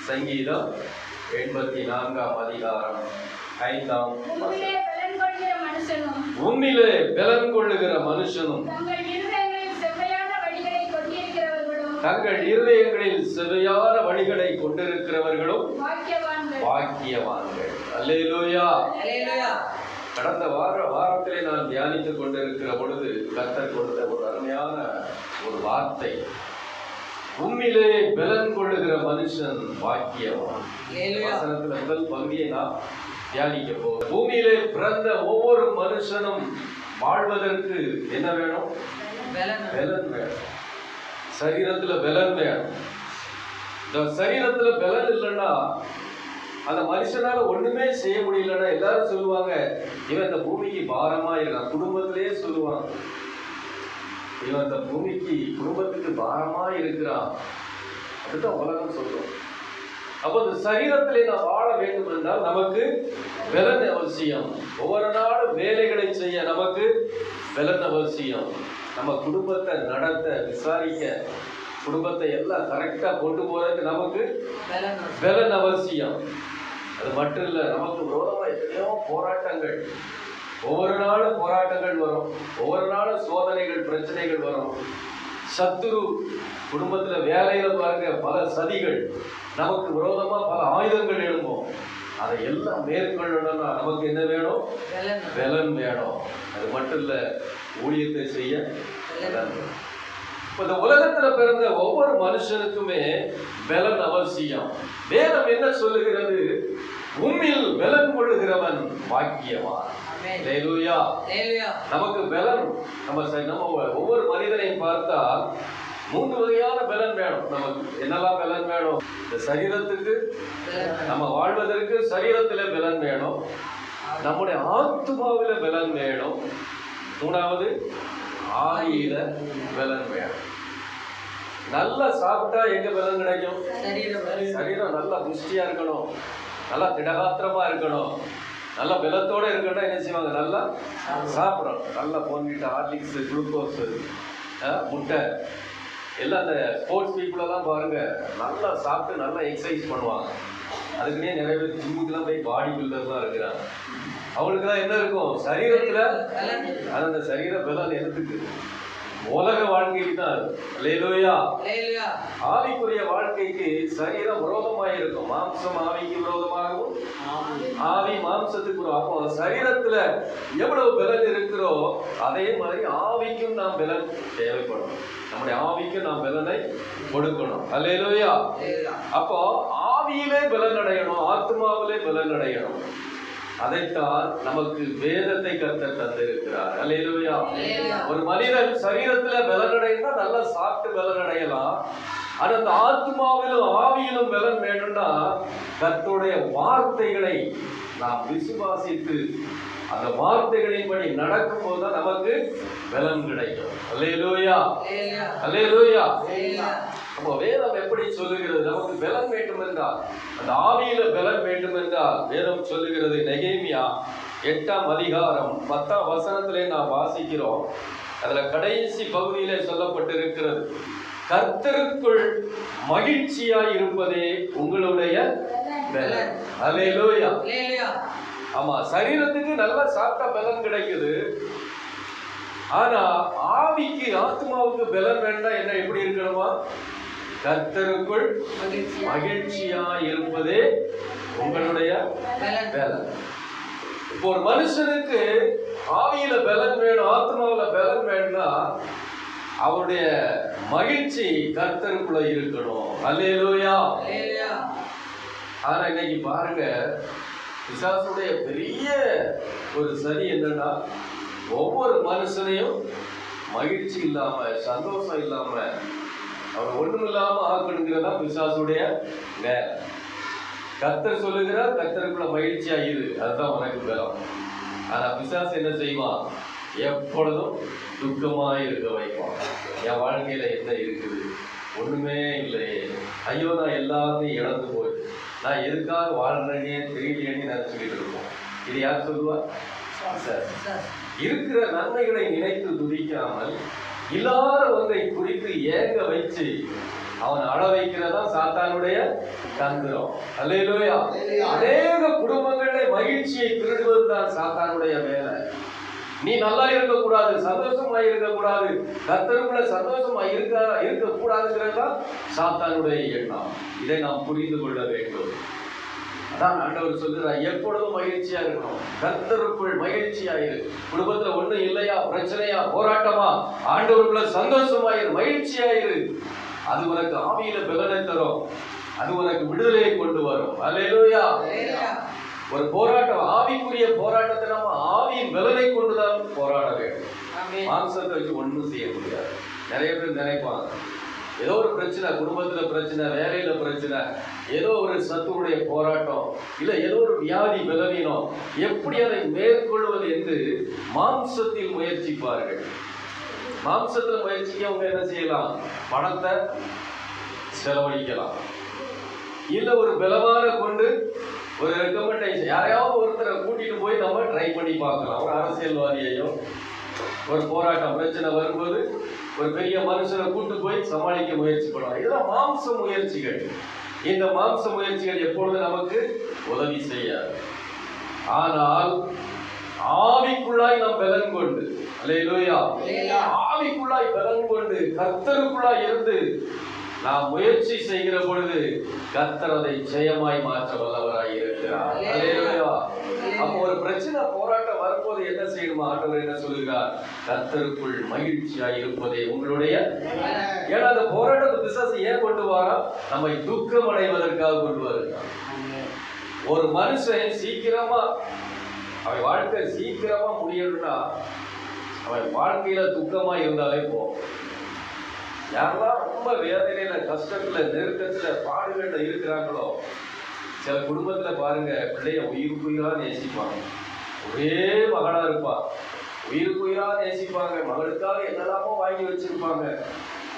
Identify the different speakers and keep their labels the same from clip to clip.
Speaker 1: சங்கீதம் 84ஆம் அதிகாரம் 5ஆம் உம்மிலே பலன் கொள்ளுகிற மனுஷனும் தங்கள் இருதயங்களில் செவ்வையான வழிகளை கொண்டிருக்கிறவர்களும் பாக்கியவான்கள். அல்லேலூயா. கடந்த வாரத்திலே நான் தியானித்துக் கொண்டிருக்கிற பொழுது கர்த்தர் கொடுத்த ஒரு அருமையான ஒரு வார்த்தை, உம்மிலே பலன் கொள்ளுகிற மனுஷன் பாக்கியவான். வசனத்துல முதல் பகுதியை நான் தியானிக்க போகிறேன். பூமியிலே பிறந்த ஒவ்வொரு மனுஷனும் வாழ்வதற்கு என்ன வேணும்? பலன் வேணும். சரீரத்துல பலன் வேணும். இந்த சரீரத்துல பலன் இல்லைன்னா அந்த மனுஷனால ஒண்ணுமே செய்ய முடியலன்னா எல்லாரும் சொல்லுவாங்க, இவன் இந்த பூமிக்கு பாரமா இருக்கான். குடும்பத்திலேயே சொல்லுவாங்க, இவன் இந்த பூமிக்கு குடும்பத்துக்கு பாரமா இருக்கிறான். அதுதான் உலகம் சொல்றோம். அப்போ இந்த சரீரத்திலே நாம் வாழ வேண்டும் என்றால் நமக்கு பலன் அவசியம். ஒவ்வொரு நாளும் வேலைகளை செய்ய நமக்கு பலன் அவசியம். நம்ம குடும்பத்தை நடத்த, விசாரிக்க, குடும்பத்தை எல்லாம் கரெக்டா கொண்டு போறதுக்கு நமக்கு பலன் அவசியம். அது மட்டும் இல்ல, நமக்கு விரோதமா எத்தனையோ போராட்டங்கள், ஒவ்வொரு நாளும் போராட்டங்கள் வரும், ஒவ்வொரு நாளும் சோதனைகள், பிரச்சனைகள் வரும். சத்துரு குடும்பத்துல வேலையில பாருங்க, பல சதிகள், நமக்கு விரோதமா பல ஆயுதங்கள் எழும்போம். அதை எல்லாம் மேற்கொள்ளணும்னா நமக்கு என்ன வேணும்? பலன் வேணும். அது மட்டும் இல்ல, ஊழியத்தை செய்ய இந்த உலகத்துல பிறந்த ஒவ்வொரு மனுஷனுக்குமே பலன் அவசியம். வேதம் என்ன சொல்லுகிறது? உம்மில் பலன் கொள்ளுகிறவன் பாக்கியவான். நமக்கு பலன், நம்ம ஒவ்வொரு மனிதனையும் பார்த்தா 3 வகையான பலன் வேணும். நமக்கு என்னெல்லாம் பலன் வேணும்? இந்த சரீரத்துக்கு, நம்ம வாழ்வதற்கு சரீரத்துல பலன் வேணும். நம்முடைய ஆத்துமாவில பலன் வேணும். 3வது ஆவியில பலன் வேணும். நல்லா சாப்பிட்டா எங்க பலன் கிடைக்கும்? சரீரம் நல்லா புஷ்டியா இருக்கணும், நல்லா திடகாத்திரமா இருக்கணும், நல்ல பலத்தோட இருக்கணும். என்ன செய்வாங்க? நல்லா சாப்பிடணும். நல்லா போன்கிட்ட ஹார்லிக்ஸ், குளுக்கோஸ், முட்டை எல்லாம். அந்த ஸ்போர்ட்ஸ் பீப்புளெல்லாம் பாருங்க, நல்லா சாப்பிட்டு நல்லா எக்ஸசைஸ் பண்ணுவாங்க. அதுக்குன்னே நிறைய பேர் ஜிம்முக்கெல்லாம் போய் பாடி பில்டர்லாம் இருக்கிறாங்க. அவங்களுக்குலாம் என்ன இருக்கும்? சரீரத்துல. அந்த சரீர பலன் எதுக்கு? உலக வாழ்க்கைக்கு தான். அல்லேலூயா. ஆவிக்குரிய வாழ்க்கைக்கு சரீரம் விரோதமாக இருக்கும். மாம்சம் ஆவிக்கு விரோதமாகவும், ஆவி மாம்சத்துக்கு. அப்போ சரீரத்துல எவ்வளவு பலன் இருக்கிறோ அதே மாதிரி ஆவிக்கும் நாம் பலன் தேவைப்படும். நம்முடைய ஆவிக்கும் நாம் பலனை கொடுக்கணும். அல்லேலூயா. அப்போ ஆவியிலே பலன் அடையணும், ஆத்மாவிலே பலன் அடையணும். அதைத்தான் நமக்கு வேதத்தை கர்த்தர் தந்திருக்கிறார். அல்லேலூயா. ஒரு மனிதன் சரீரத்துல பலன் அடைந்தா நல்லா சாப்பிட்டு பலன் அடையலாம். ஆனா அந்த ஆத்மாவிலும் ஆவியிலும் பலன் வேணும்னா கர்த்தருடைய வார்த்தைகளை நாம் விசுவாசித்து அந்த வார்த்தைகளின்படி நடக்கும் போதுதான் நமக்கு பலன் கிடைக்கும். அல்லேலூயா. அல்லேலூயா. அப்போ வேதம் எப்படி சொல்லுகிறது? நமக்கு பலன் வேண்டும் என்றால், அந்த ஆவியில பலன் வேண்டும் என்றால் வேதம் சொல்லுகிறது. நெகேமியா 8ஆம் அதிகாரம் 10ஆம் வசனத்திலே நாம் வாசிக்கிறோம். அதுல கடைசி பகுதியிலே சொல்லப்பட்டிருக்கிறது, கர்த்தருக்குள் மகிழ்ச்சியாய் இருப்பதே உங்களுடைய பலன். அல்லேலூயா. ஆமா, சரீரத்துக்கு நல்லா சாப்பிட்டா பலன் கிடைக்குது. ஆனா ஆவிக்கு, ஆத்மாவுக்கு பலன் வேண்டாம். என்ன, எப்படி இருக்கணுமா? கர்த்தருக்குள் மகிழ்ச்சியா இருப்பதே உங்களுடைய பலன். இப்போ ஒரு மனுஷனுக்கு ஆவியில பலன் வேணும், ஆத்மாவில பலன் வேணும்னா அவருடைய மகிழ்ச்சி கர்த்தருக்குள்ள இருக்கணும். அல்லேலூயா. ஆனா இன்னைக்கு பாருங்க, பிசாசுடைய பெரிய ஒரு சரி என்னன்னா, ஒவ்வொரு மனுஷனையும் மகிழ்ச்சி இல்லாம, சந்தோஷம் இல்லாம, அவர் ஒண்ணும் இல்லாம ஆக்கணுங்கிறதா பிசாசுடைய வேலை. கர்த்தர் சொல்லுகிறார், கர்த்தருக்குள்ள மகிழ்ச்சியா இரு, அதுதான் உனக்கு பலம். ஆனா பிசாசு என்ன செய்வான்? எப்பொழுதும் துக்கமாய் இருக்க வைப்பான். என் வாழ்க்கையில என்ன இருக்குது? ஒண்ணுமே இல்லையே, ஐயோ நான் எல்லாத்தையும் இழந்து போய் நான் எதுக்காக வாழ்றேனே தெரியலையேன்னு நினைச்சுக்கிட்டு இருப்போம். இது யார் சொல்லுவா? இருக்கிற நன்மைகளை நினைத்து துதிக்காமல் இல்லாத ஒன்றை குறித்து ஏங்க வச்சு அவன் அழ வைக்கிறதா சாத்தானுடைய தந்திரம். அல்லேலூயா. அநேக குடும்பங்களிலே மகிழ்ச்சியை திருடுவதுதான் சாத்தானுடைய வேலை. நீ நல்லா இருக்கக்கூடாது, சந்தோஷமா இருக்கக்கூடாது, கர்த்தருக்குள்ள சந்தோஷமா இருக்கக்கூடாதுங்கிறதா சாத்தானுடைய எண்ணம். இதை நாம் புரிந்து கொள்ள வேண்டும். அதான் ஆண்டவர் சொல்லுறார், எப்பொழுதும் மகிழ்ச்சியா இருக்கணும், கர்த்தருக்குள் மகிழ்ச்சியாயிரு. குடும்பத்துல ஒண்ணும் இல்லையா, பிரச்சனையா, போராட்டமா, ஆண்டவருக்குள்ள சந்தோஷமாயிரு, மகிழ்ச்சியாயிரு. அது உனக்கு ஆவியில பலனை தரும், அது உனக்கு விடுதலையை கொண்டு வரும். அல்லேலூயா. ஒரு போராட்டம், ஆவிக்குரிய போராட்டத்தை நம்ம ஆவியின் பலனை கொண்டுதான் போராட வேண்டும். மாம்சத்தை வச்சு ஒன்றும் செய்ய முடியாது. நிறைய பேர் நினைப்பாங்க, ஏதோ ஒரு பிரச்சனை, குடும்பத்துல பிரச்சனை, வேலையில பிரச்சனை, ஏதோ ஒரு சத்துருடைய போராட்டம், இல்ல ஏதோ ஒரு வியாதி பலவீனம், எப்படி அதை மேற்கொள்வது என்று மாம்சத்தில் முயற்சிப்பார்கள். மாம்சத்துல முயற்சிக்க அவங்க என்ன செய்யலாம், பணத்தை செலவழிக்கலாம், இல்ல ஒரு பலமான கொண்டு ஒரு ரெக்கமெண்டேஷன், யாரையாவது ஒருத்தரை கூட்டிட்டு போய் நம்ம ட்ரை பண்ணி பார்க்கலாம். ஒரு அரசியல்வாதியையும் ஒரு போராட்டம் பிரச்சனை வரும்போது ஒரு பெரிய மனுஷனை கூட்டு போய் சமாளிக்க முயற்சி பண்ணுவாங்க. இதெல்லாம் மாம்ச முயற்சிகள். இந்த மாம்ச முயற்சிகள் எப்பொழுது நமக்கு உதவி செய்யாது. ஆனால் ஆவிக்குள்ளாய் நாம் பலன் கொண்டு, அல்லேலூயா, ஆவிக்குள்ளாய் பலன் கொண்டு கர்த்தருக்குள்ளாய் இருந்து நாம் முயற்சி செய்கிற பொழுது கர்த்தர் அதை ஜெயமாய் மாற்ற வல்லவராய் இருக்கிறார். அல்லேலூயா. அப்போ ஒரு பிரச்சனை போராட்டம் வரும்போது என்ன செய்யணுமா, ஆண்டவர் என்ன சொல்லுகிறார், கர்த்தருக்குள் மகிழ்ச்சியாய் இருப்பதே உங்களுடைய. ஏன்னா அந்த போராட்டத்தை பிசாசு ஏன் கொண்டு வரா, நம்மை துக்கம் அடைவதற்காக கொண்டு வருகிறார். ஒரு மனுஷன் சீக்கிரமா அவன் வாழ்க்கை சீக்கிரமா முடியணும்னா அவன் வாழ்க்கையில துக்கமா இருந்தாலே போகும். யாரெல்லாம் ரொம்ப வேதனையில, கஷ்டத்துல, நெருக்கத்துல, பாடுகள்ல இருக்கிறாங்களோ, சில குடும்பத்துல பாருங்க, பிள்ளைய உயிருக்குயிரா நேசிப்பாங்க. ஒரே மகளா இருப்பா, உயிருக்குயிரா நேசிப்பாங்க, மகளுக்காக என்னெல்லாமோ வாங்கி வச்சிருப்பாங்க.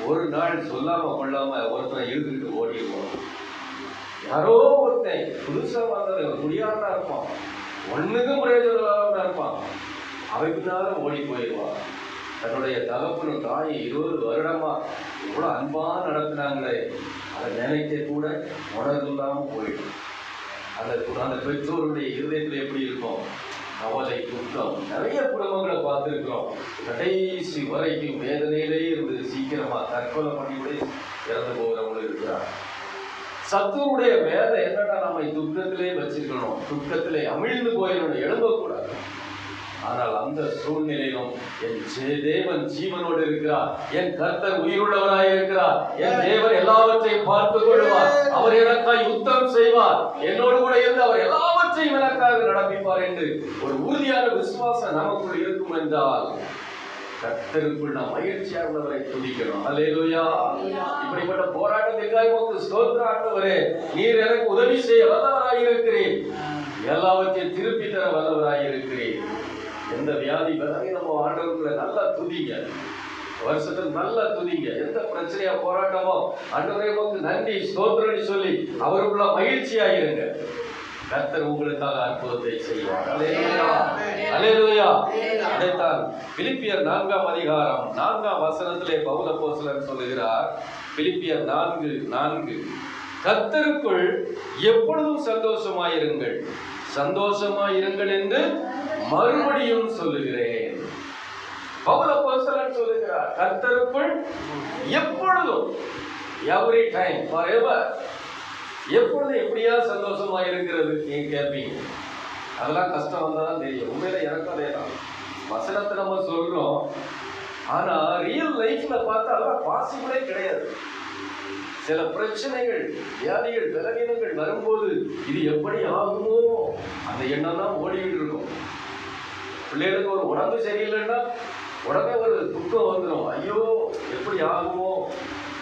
Speaker 1: ஒரு நாள் சொல்லாம கொள்ளாம ஒருத்தனை இழுத்துக்கிட்டு ஓடிடுவோம். யாரோ ஒருத்தன் புதுசா வந்தது முடியாதா இருப்பான், ஒண்ணுக்கும் பிரயோஜனம் இருப்பான், அவை பின்னால ஓடி போயிடுவான். தன்னுடைய தகப்பனும் தாயை 20 வருடமா இவ்வளவு அன்பா நடத்தினாங்களே, அதை நினைக்க கூட உணர்வில்லாம போயிடும். அந்த பெற்றோருடைய இருதயத்தில் எப்படி இருக்கும், கவலை, துக்கம். நிறைய குடும்பங்களை பார்த்துருக்கிறோம், கடைசி வரைக்கும் வேதனையிலே இருந்து சீக்கிரமா தற்கொலை பண்ணிவிட இறந்து போகிறவங்களும் இருக்கிறார். சத்துருடைய வேலை என்னன்னா, நம்மை துக்கத்திலே வச்சிருக்கணும், துக்கத்திலே அமிழ்ந்து போயிடணும், எழும்பக்கூடாது. ஆனால் அந்த சூழ்நிலையிலும் என் தேவன் ஜீவனோடு இருக்கிறார், என் கர்த்தர் உயிருள்ளவராய் இருக்கிறார், என் தேவன் எல்லாவற்றையும் பார்த்துக் கொள்வார், அவர் எனக்காய் யுத்தம் செய்வார், என்னோடு கூட இருந்து அவர் எல்லாவற்றையும் எனக்காக நடப்பிப்பார் என்று ஒரு உறுதியான விசுவாசம் நமக்குள் இருக்கும் என்றால் கர்த்தருக்குள் நாம் மகிழ்ச்சியாக உள்ளவரை துதிக்கணும். அல்லேலூயா. இப்படிப்பட்ட போராட்டத்திற்காக உமக்கு ஸ்தோத்திரம் ஆண்டவரே, நீர் எனக்கு உதவி செய்ய வல்லவராய் இருக்கிறேன், எல்லாவற்றையும் திருப்பி தர வல்லவராய் இருக்கிறேன். எந்த வியாதி பலவீனமோ நம்ம ஆண்டவருக்குள்ள நல்லா துதிங்க, வருஷத்துல நல்லா துதிங்க. எந்த பிரச்சனையா போராட்டமோ ஆண்டவரே உமக்கு நன்றி ஸ்தோத்திரம் சொல்லி அவருக்குள்ள மகிழ்ச்சியாயிருங்க. கர்த்தர் உங்களுக்காக அற்புதத்தை செய்வார். அல்லேலூயா, அல்லேலூயா. அதைத்தான் பிலிப்பியர் 4ஆம் அதிகாரம் 4ஆம் வசனத்திலே பவுல் அப்போஸ்தலன் சொல்லுகிறார். பிலிப்பியர் 4:4, கர்த்தருக்குள் எப்பொழுதும் சந்தோஷமாயிருங்கள், சந்தோஷமாயிருங்கள் என்று மறுபடியும் சொல்லுகிறேன். பவுல் அப்போஸ்தலன் சொல்லுகிறார், கர்த்தருக்குள் எப்பொழுதும், எவ்ரி டைம், forever, எப்பொழுது எப்படியா சந்தோஷமா இருக்கிறது நீங்க கேட்பீங்க. அதெல்லாம் கஷ்டம் வந்தாதான் தெரியும். உண்மையில எனக்கும் அதே தான். வசனத்தை நம்ம சொல்றோம், ஆனா ரியல் லைஃப்ல பார்த்தா அதெல்லாம் பாசிபிளே கிடையாது. சில பிரச்சனைகள், வியாதிகள், பலவீனங்கள் வரும்போது இது எப்படி ஆகுமோ அந்த எண்ணம் தான் ஓடிக்கிட்டு இருக்கும். பிள்ளைகளுக்கு ஒரு உடம்பு சரியில்லைன்னா உடனே ஒரு துக்கம் வந்துடும். ஐயோ எப்படி ஆகுமோ,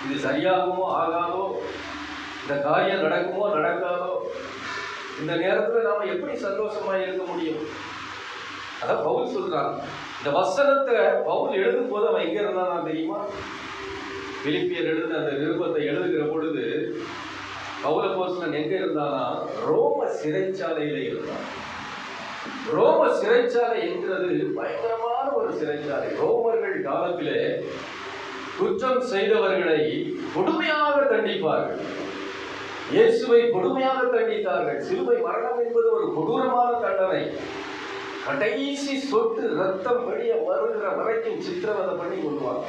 Speaker 1: இது சரியாகுமோ ஆகாதோ, இந்த காரியம் நடக்குமோ நடக்காதோ, இந்த நேரத்தில் நாம எப்படி சந்தோஷமா இருக்க முடியும்? அதான் பவுல் சொல்றாங்க. இந்த வசனத்தை பவுல் எழுதும் போது அவன் எங்க இருந்தானா தெரியுமா? பிலிப்பியர் எழுதின அந்த நிருபத்தை எழுதுகிற பொழுது பவுல் அப்போஸ்தலன் எங்க இருந்தானா? ரோம சிறைச்சாலையில இருந்தான். ரோம சிறைச்சாலை என்கிறது பயங்கரமான ஒரு சிறைச்சாலை. ரோமர்கள் காலத்திலே குற்றம் செய்தவர்களை கொடுமையாக தண்டிப்பார்கள். இயேசுவை கொடுமையாக தண்டித்தார்கள். சிலுவை மரணம் என்பது ஒரு கொடூரமான தண்டனை. கடைசி சொட்டு ரத்தம் வெளிய வருகிற வரைக்கும் சித்திரவதை பண்ணி கொள்வாங்க.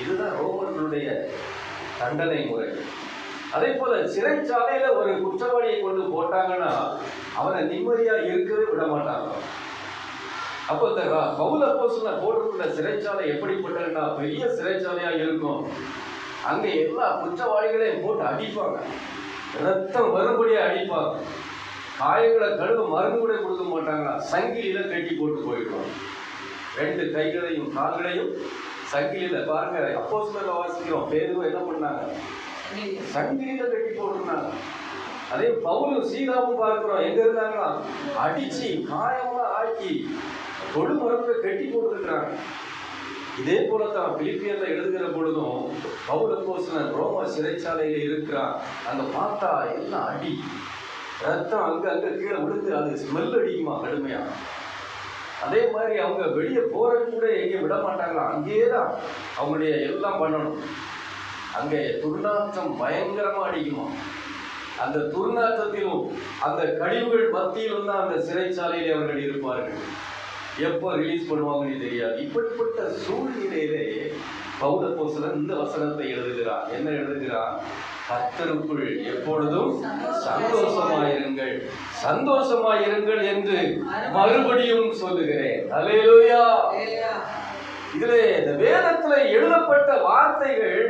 Speaker 1: இதுதான் ரோமர்களுடைய தண்டனை முறை. அதே போல சிறைச்சாலையில ஒரு குற்றவாளியை கொண்டு போட்டாங்கன்னா அவனை நிம்மதியா இருக்கவே விட மாட்டாங்க. அப்போ இந்த பவுல் அப்போஸ்தலன் போட்டிருக்கிற சிறைச்சாலை எப்படிப்பட்டதுன்னா பெரிய சிறைச்சாலையா இருக்கும். அங்க எல்லா குற்றவாளிகளையும் போட்டு அடிப்பாங்க, ரத்தம் வரும்படியா அடிப்பாங்க. காயங்களை கழுவ மருந்து கூட கொடுக்க மாட்டாங்க, சங்கிலியில கட்டி போட்டு போயிடுவாங்க. 2 கைகளையும் கால்களையும் சங்கிலியில பாருங்க. அப்போஸ்தலர் வாசிக்கிறோம், பேதுரு என்ன பண்ணாங்க, சங்கிலியில கட்டி போட்டுருந்தாங்க. அதே பவுலும் சீலாவும் பார்க்கிறோம், எங்க இருந்தாங்களா அடிச்சு காயமா ஆக்கி தொழு மரத்தை கட்டி போட்டுருக்கிறாங்க. இதே போலத்தான் பிலிப்பியர்ல எழுதுகிற பொழுதும் பவுல் அப்போஸ்தலன் ரோம சிறைச்சாலையில இருக்கிறான். அங்க பார்த்தா எல்லாம் அடி, ரத்தம் அங்க கீழே விழுந்து அது ஸ்மெல் அடிக்குமா கடுமையா. அதே மாதிரி அவங்க வெளியே போறது கூட எங்கேயும் விட மாட்டாங்களா, அங்கேயேதான் அவங்களுடைய எல்லாம் பண்ணணும். அங்கே துர்நாற்றம் பயங்கரமா அடிக்குமா. அந்த துர்நாற்றத்திலும் அந்த கழிவுகள் மத்தியிலும் தான் அந்த சிறைச்சாலையிலே அவர்கள் இருப்பார்கள். எப்போ ரிலீஸ் பண்ணுவாங்கன்னு தெரியாது. இப்படிப்பட்ட சூழ்நிலையிலே பவுல் அப்போஸ்தலன் இந்த வசனத்தை எழுதுகிறார். என்ன எழுதுகிறார்? கர்த்தருக்குள் எப்பொழுதும் சந்தோஷமாயிருங்கள், சந்தோஷமாயிருங்கள் என்று மறுபடியும் சொல்லுகிறேன். அல்லேலூயா. இதிலே இந்த வேதத்துல எழுதப்பட்ட வார்த்தைகள்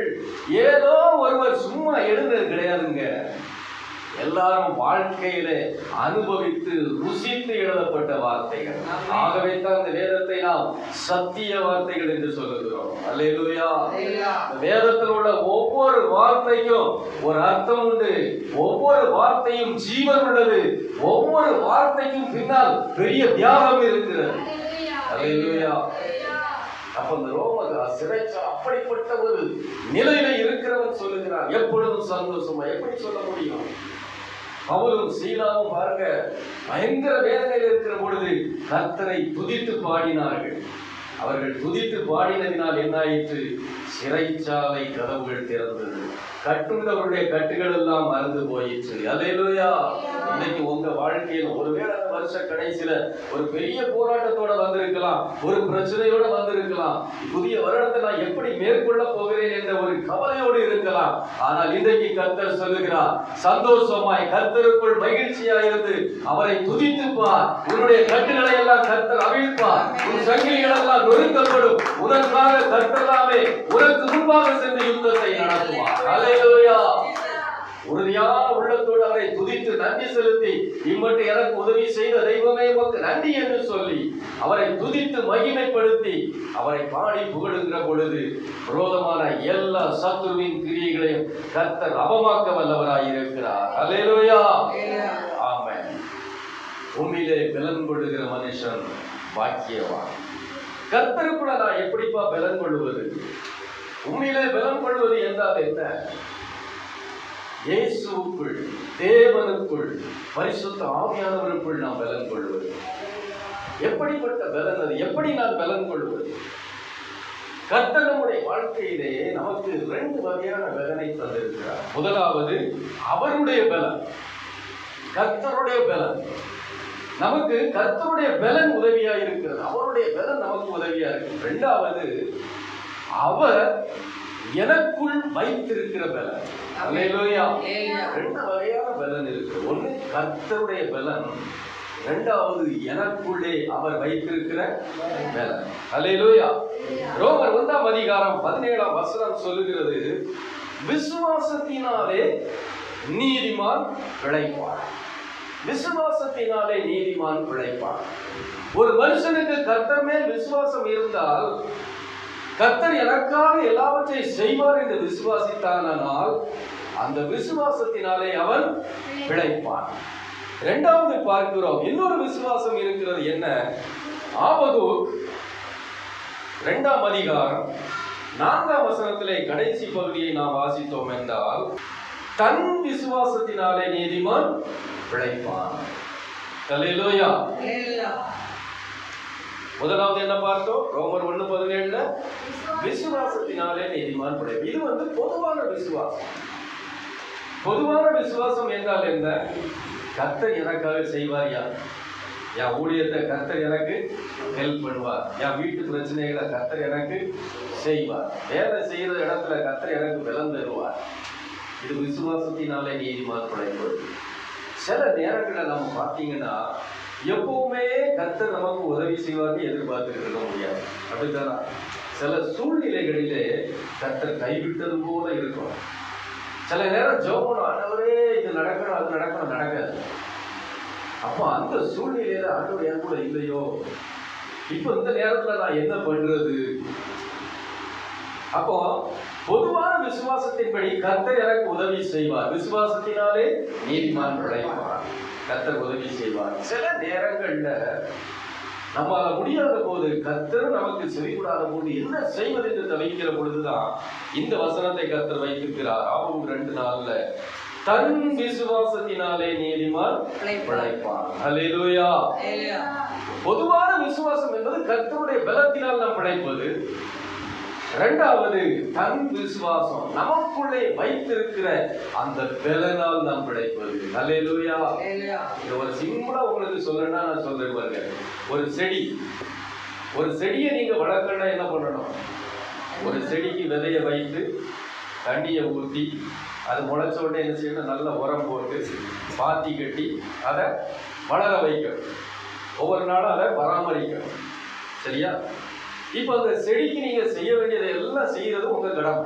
Speaker 1: ஏதோ ஒருவர் சும்மா எழுதுறது கிடையாதுங்க. எல்லாரும் வாழ்க்கையில அனுபவித்து ருசித்து எழுதப்பட்ட வார்த்தைகள். ஆகவே தான் இந்த வேதத்தை நாம் சத்திய வார்த்தைகள் என்று சொல்லுகிறோம். அல்லேலூயா. வேதத்தில் உள்ள ஒவ்வொரு வார்த்தைக்கும் ஒரு அர்த்தம் உண்டு. ஒவ்வொரு வார்த்தையும் ஜீவன் உள்ளது. ஒவ்வொரு வார்த்தைக்கும் பின்னால் பெரிய தியாகம் இருக்கிறது. அல்லேலூயா. அப்ப இந்த ரோம சிறைச்சாலை அப்படிப்பட்ட ஒரு நிலையில இருக்கிறவன் சொல்லுகிறான் எப்பொழுதும் சந்தோஷமா. எப்படி சொல்ல முடியும்? பவுலும் சீலாவும் பாருங்க பயங்கர வேதனையில் இருக்கிற பொழுது கர்த்தரை துதித்து பாடினார்கள். அவர்கள் துதித்து பாடினதினால் என்ன ஆயிற்று? சிறைச்சாலை கதவுகள் திறந்தது. கட்டுண்டவருடைய கட்டுகள் எல்லாம் மறந்து போயிற்று. அல்லேலூயா. இன்னைக்கு உங்க வாழ்க்கையில் ஒருவேளை அந்த வருஷ கடைசியில ஒரு பெரிய போராட்டத்தோட வந்திருக்கலாம், ஒரு பிரச்சனையோட வந்திருக்கலாம். புதிய வருடத்தை நான் எப்படி மேற்கொள்ள போகிறேன் என்ற ஒரு கவலையோடு இருக்கலாம். ஆனால் இன்றைக்கு கர்த்தர் சொல்லுகிறார், சந்தோஷமாய் கர்த்தருக்குள் மகிழ்ச்சியாய் இருந்து அவரை துதித்துப்பார். உன்னுடைய கட்டுகளை எல்லாம் கர்த்தர் அவிழ்ப்பார். உன் சங்கிலிகள் எல்லாம் நொறுக்கப்படும். உனக்காக கர்த்தராமே உனக்கு முன்பாக சென்று யுத்தத்தை நடத்துவார். அல்லேலூயா. உறுதியான உள்ளத்தோடு அவரை துதித்து நன்றி செலுத்தி, இம்மட்டு எனக்கு உதவி செய்த தெய்வமே உமக்கு நன்றி என்று சொல்லி அவரை துதித்து மகிமைப்படுத்தி அவரை பாடி புகழுகிற பொழுது விரோதமான எல்லா சத்துருவின் கிரியைகளையும் கர்த்தர் அவமாக்க வல்லவராய் இருக்கிறார். அல்லேலூயா. ஆமென். உண்மையிலே பலன் கொள்ளுகிற மனுஷன் பாக்கியவான். கர்த்தருக்குள்ள நான் எப்படிப்பா பலன் கொள்வது? உண்மையிலே பலன் கொள்வது என்றால் என்ன? இயேசுவுக்குள், தேவனுக்குள், பரிசுத்த ஆவியானவருக்குள் நாம் பலன் கொள்வது. எப்படிப்பட்ட பலன் அது? எப்படி நான் பலன் கொள்வது? கர்த்தர் நம்முடைய வாழ்க்கையிலே நமக்கு 2 வகையான பலனை தந்திருக்கிறார். முதலாவது அவருடைய பலன், கர்த்தருடைய பலன். நமக்கு கர்த்தருடைய பலன் உதவியா இருக்கிறது. அவருடைய பலன் நமக்கு உதவியா இருக்கு. 2வது அவர் எனக்குள் வைத்திருக்கிற பலன். அல்லேலூயா. 2 வகையான பலன் இருக்கு. ஒன்று கர்த்தருடைய பலன், 2வது எனக்குள்ளே அவர் வைத்திருக்கிற பலன். அல்லேலூயா. ரோமர் 1ஆம் அதிகாரம் 17ஆம் வசனம் சொல்லுகிறது, விசுவாசத்தினாலே நீதிமான் பிழைப்பார். விசுவாசத்தினாலே நீதிமான் பிழைப்பார். ஒரு மனுஷனுக்கு கர்த்தர் மேல் விசுவாசம் இருந்தால், கர்த்தர் எனக்காக எல்லாவற்றையும் செய்வார் என்று விசுவாசித்தானால் அந்த விசுவாசத்தினாலே அவன் பிழைப்பான். 2வது பார்க்கிறோம், இன்னொரு விசுவாசம் இருக்கிறது. என்ன? ஆபகூக் 2ஆம் அதிகாரம் 4ஆம் வசனத்திலே கடைசி பகுதியை நாம் வாசித்தோம் என்றால், தன் விசுவாசத்தினாலே நீதிமான் பிழைப்பான். அல்லேலூயா. முதலாவது என்ன பார்த்தோம்? ரோமர் 1:17 விசுவாசத்தினாலே நீதிமான் பிழை. இது பொதுவான விசுவாசம். பொதுவான விசுவாசம் என்றால் என்ன? கர்த்தர் எனக்காக செய்வார், என் ஊழியத்தை கர்த்தர் எனக்கு ஹெல்ப் பண்ணுவார், என் வீட்டு பிரச்சனைகளை கர்த்தர் எனக்கு செய்வார், வேலை செய்யற இடத்துல கர்த்தர் எனக்கு பலன் தருவார். இது விசுவாசத்தினாலே நீதிமான் பிழைப்பது. சில நேரங்களில் நம்ம பார்த்தீங்கன்னா எப்பவுமே கர்த்தர் நமக்கு உதவி செய்வார்னு எதிர்பார்த்துட்டு இருக்க முடியாது. அப்படித்தானா? சில சூழ்நிலைகளிலே கர்த்தர் கைவிட்டது போல இருக்கும். சில நேரம் ஜெபம், ஆண்டவரே இது நடக்கணும், அது நடக்கணும், நடக்காது. அப்போ அந்த சூழ்நிலையில ஆண்டவர் என் கூட இல்லையோ, இப்போ இந்த நேரத்துல நான் என்ன பண்றது? அப்போ பொதுவான விசுவாசத்தின்படி கர்த்தர் எனக்கு உதவி செய்வார். விசுவாசத்தினாலே நீதிமான் பிழைப்பார், கர்த்தர் உதவி செய்வார். சில நேரங்கள்ல நம்மால முடியாத போது, கர்த்தர் நமக்கு செவிக்கூடாத போது என்ன செய்வது என்று தவிக்கிற பொழுதுதான் இந்த வசனத்தை கர்த்தர் வைத்திருக்கிறார். ஆபம் 2:4 தன் விசுவாசத்தினாலே நீதிமான் பிழைப்பான். அல்லேலூயா. பொதுவான விசுவாசம் என்பது கர்த்தருடைய பலத்தினால் நாம் பிழைப்பது. இரண்டாவது, தன் விசுவாசம் நமக்குள்ளே வைத்திருக்கிற அந்த பலனால் நாம் பிழைப்பது. அல்லேலூயா. இது ஒரு சிம்பிளா உங்களுக்கு சொல்லணும்னா நான் சொல்றேன் பாருங்க. ஒரு செடியை நீங்க வளர்க்கணும்னா என்ன பண்ணணும்? ஒரு செடிக்கு விதையை வைத்து தண்ணியை ஊற்றி அது முளைச்ச உடனே என்ன செய்யணும்? நல்ல உரம் போட்டு பாத்தி கட்டி அதை வளர வைக்கணும். ஒவ்வொரு நாளும் அதை பராமரிக்கணும். சரியா? இப்போ அந்த செடிக்கு நீங்க செய்ய வேண்டியதை எல்லாம் செய்யறது உங்க கடமை.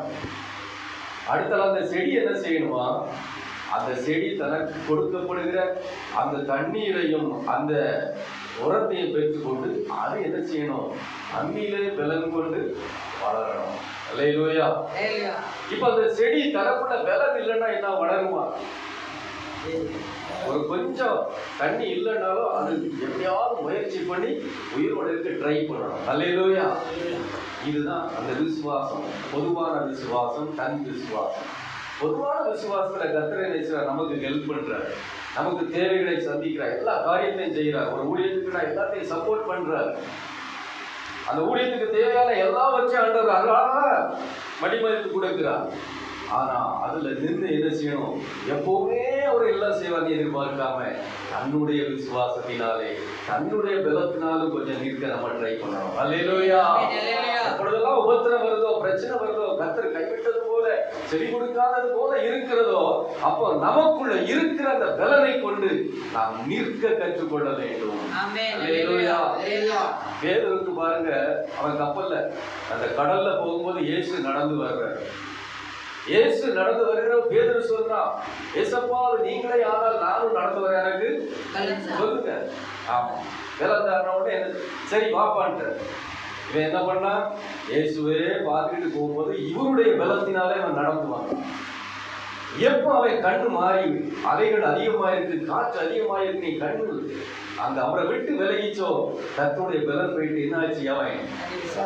Speaker 1: அடுத்தால அந்த செடி என்ன செய்யணுமா? அந்த செடி தனக்கு கொடுக்கப்படுகிற அந்த தண்ணீரையும் அந்த உரத்தையும் பெற்றுக்கொண்டு அது என்ன செய்யணும்? தண்ணீரே பலன் கொண்டு வளரணும். அல்லேலூயா. இப்ப அந்த செடி தனக்குள்ள பலன் இல்லைன்னா என்ன வளருமா? ஒரு கொஞ்சம் தண்ணி இல்லைன்னாலும் அது எப்படியாவது முயற்சி பண்ணி உயிரோடு ட்ரை பண்ணணும். அல்லேலூயா. இதுதான் அந்த விசுவாசம், பொதுவான விசுவாசம், தன் விசுவாசம். பொதுவான விசுவாசத்துல கர்த்தர் என்ன நமக்கு ஹெல்ப் பண்றாரு, நமக்கு தேவைகளை சந்திக்கிறார், எல்லா காரியத்தையும் செய்யறார். ஒரு ஊழியத்துக்கு நான் எல்லாத்தையும் சப்போர்ட் பண்றாரு. அந்த ஊழியத்துக்கு தேவையான எல்லாவற்றையும் ஆண்டவர் அழகாக மடிமதித்து கொடுக்கிறார். ஆனா அதுல நின்று என்ன செய்யணும்? எப்பவுமே அவர் எல்லாம் செய்வார்னு எதிர்பார்க்காம தன்னுடைய விசுவாசத்தினாலே, தன்னுடைய பலத்தினாலும் கொஞ்சம் நிற்க நம்ம ட்ரை பண்ணணும். அல்லேலூயா. எப்பொழுதெல்லாம் உபத்திரம் வருதோ, பிரச்சனை வருதோ, கர்த்தர் கைவிட்டது போல, செவி கொடுக்காதது போல இருக்கிறதோ, அப்போ நமக்குள்ள இருக்கிற அந்த பலனை கொண்டு நாம் நிற்க கற்றுக்கொள்ள வேண்டும். அல்லேலூயா. பேதுருக்கு பாருங்க, அவன் கப்பல்ல அந்த கடல்ல போகும்போது இயேசு நடந்து வர்றார். இயேசு நடந்து வருகிற பேதுரு சொல்றான், ஏசப்பா நீங்களே ஆனால் நானும் நடந்து வர எனக்கு சொல்லுங்க. ஆமா, உடனே சரி வாப்பான்ட்டு இவன் என்ன பண்ணா? இயேசுவே பார்த்துக்கிட்டு போகும்போது இவருடைய பலத்தினாலே அவன் நடந்துவான். எப்போ அவன் கண்ணு மாறி அலைகள் அதிகமாயிருக்கு, காற்று அதிகமாயிருக்கு, நீ கண்ணு அந்த அவரை விட்டு விலகிச்சோ, கர்த்தருடைய பலன் போயிட்டு என்ன ஆச்சு? அவன்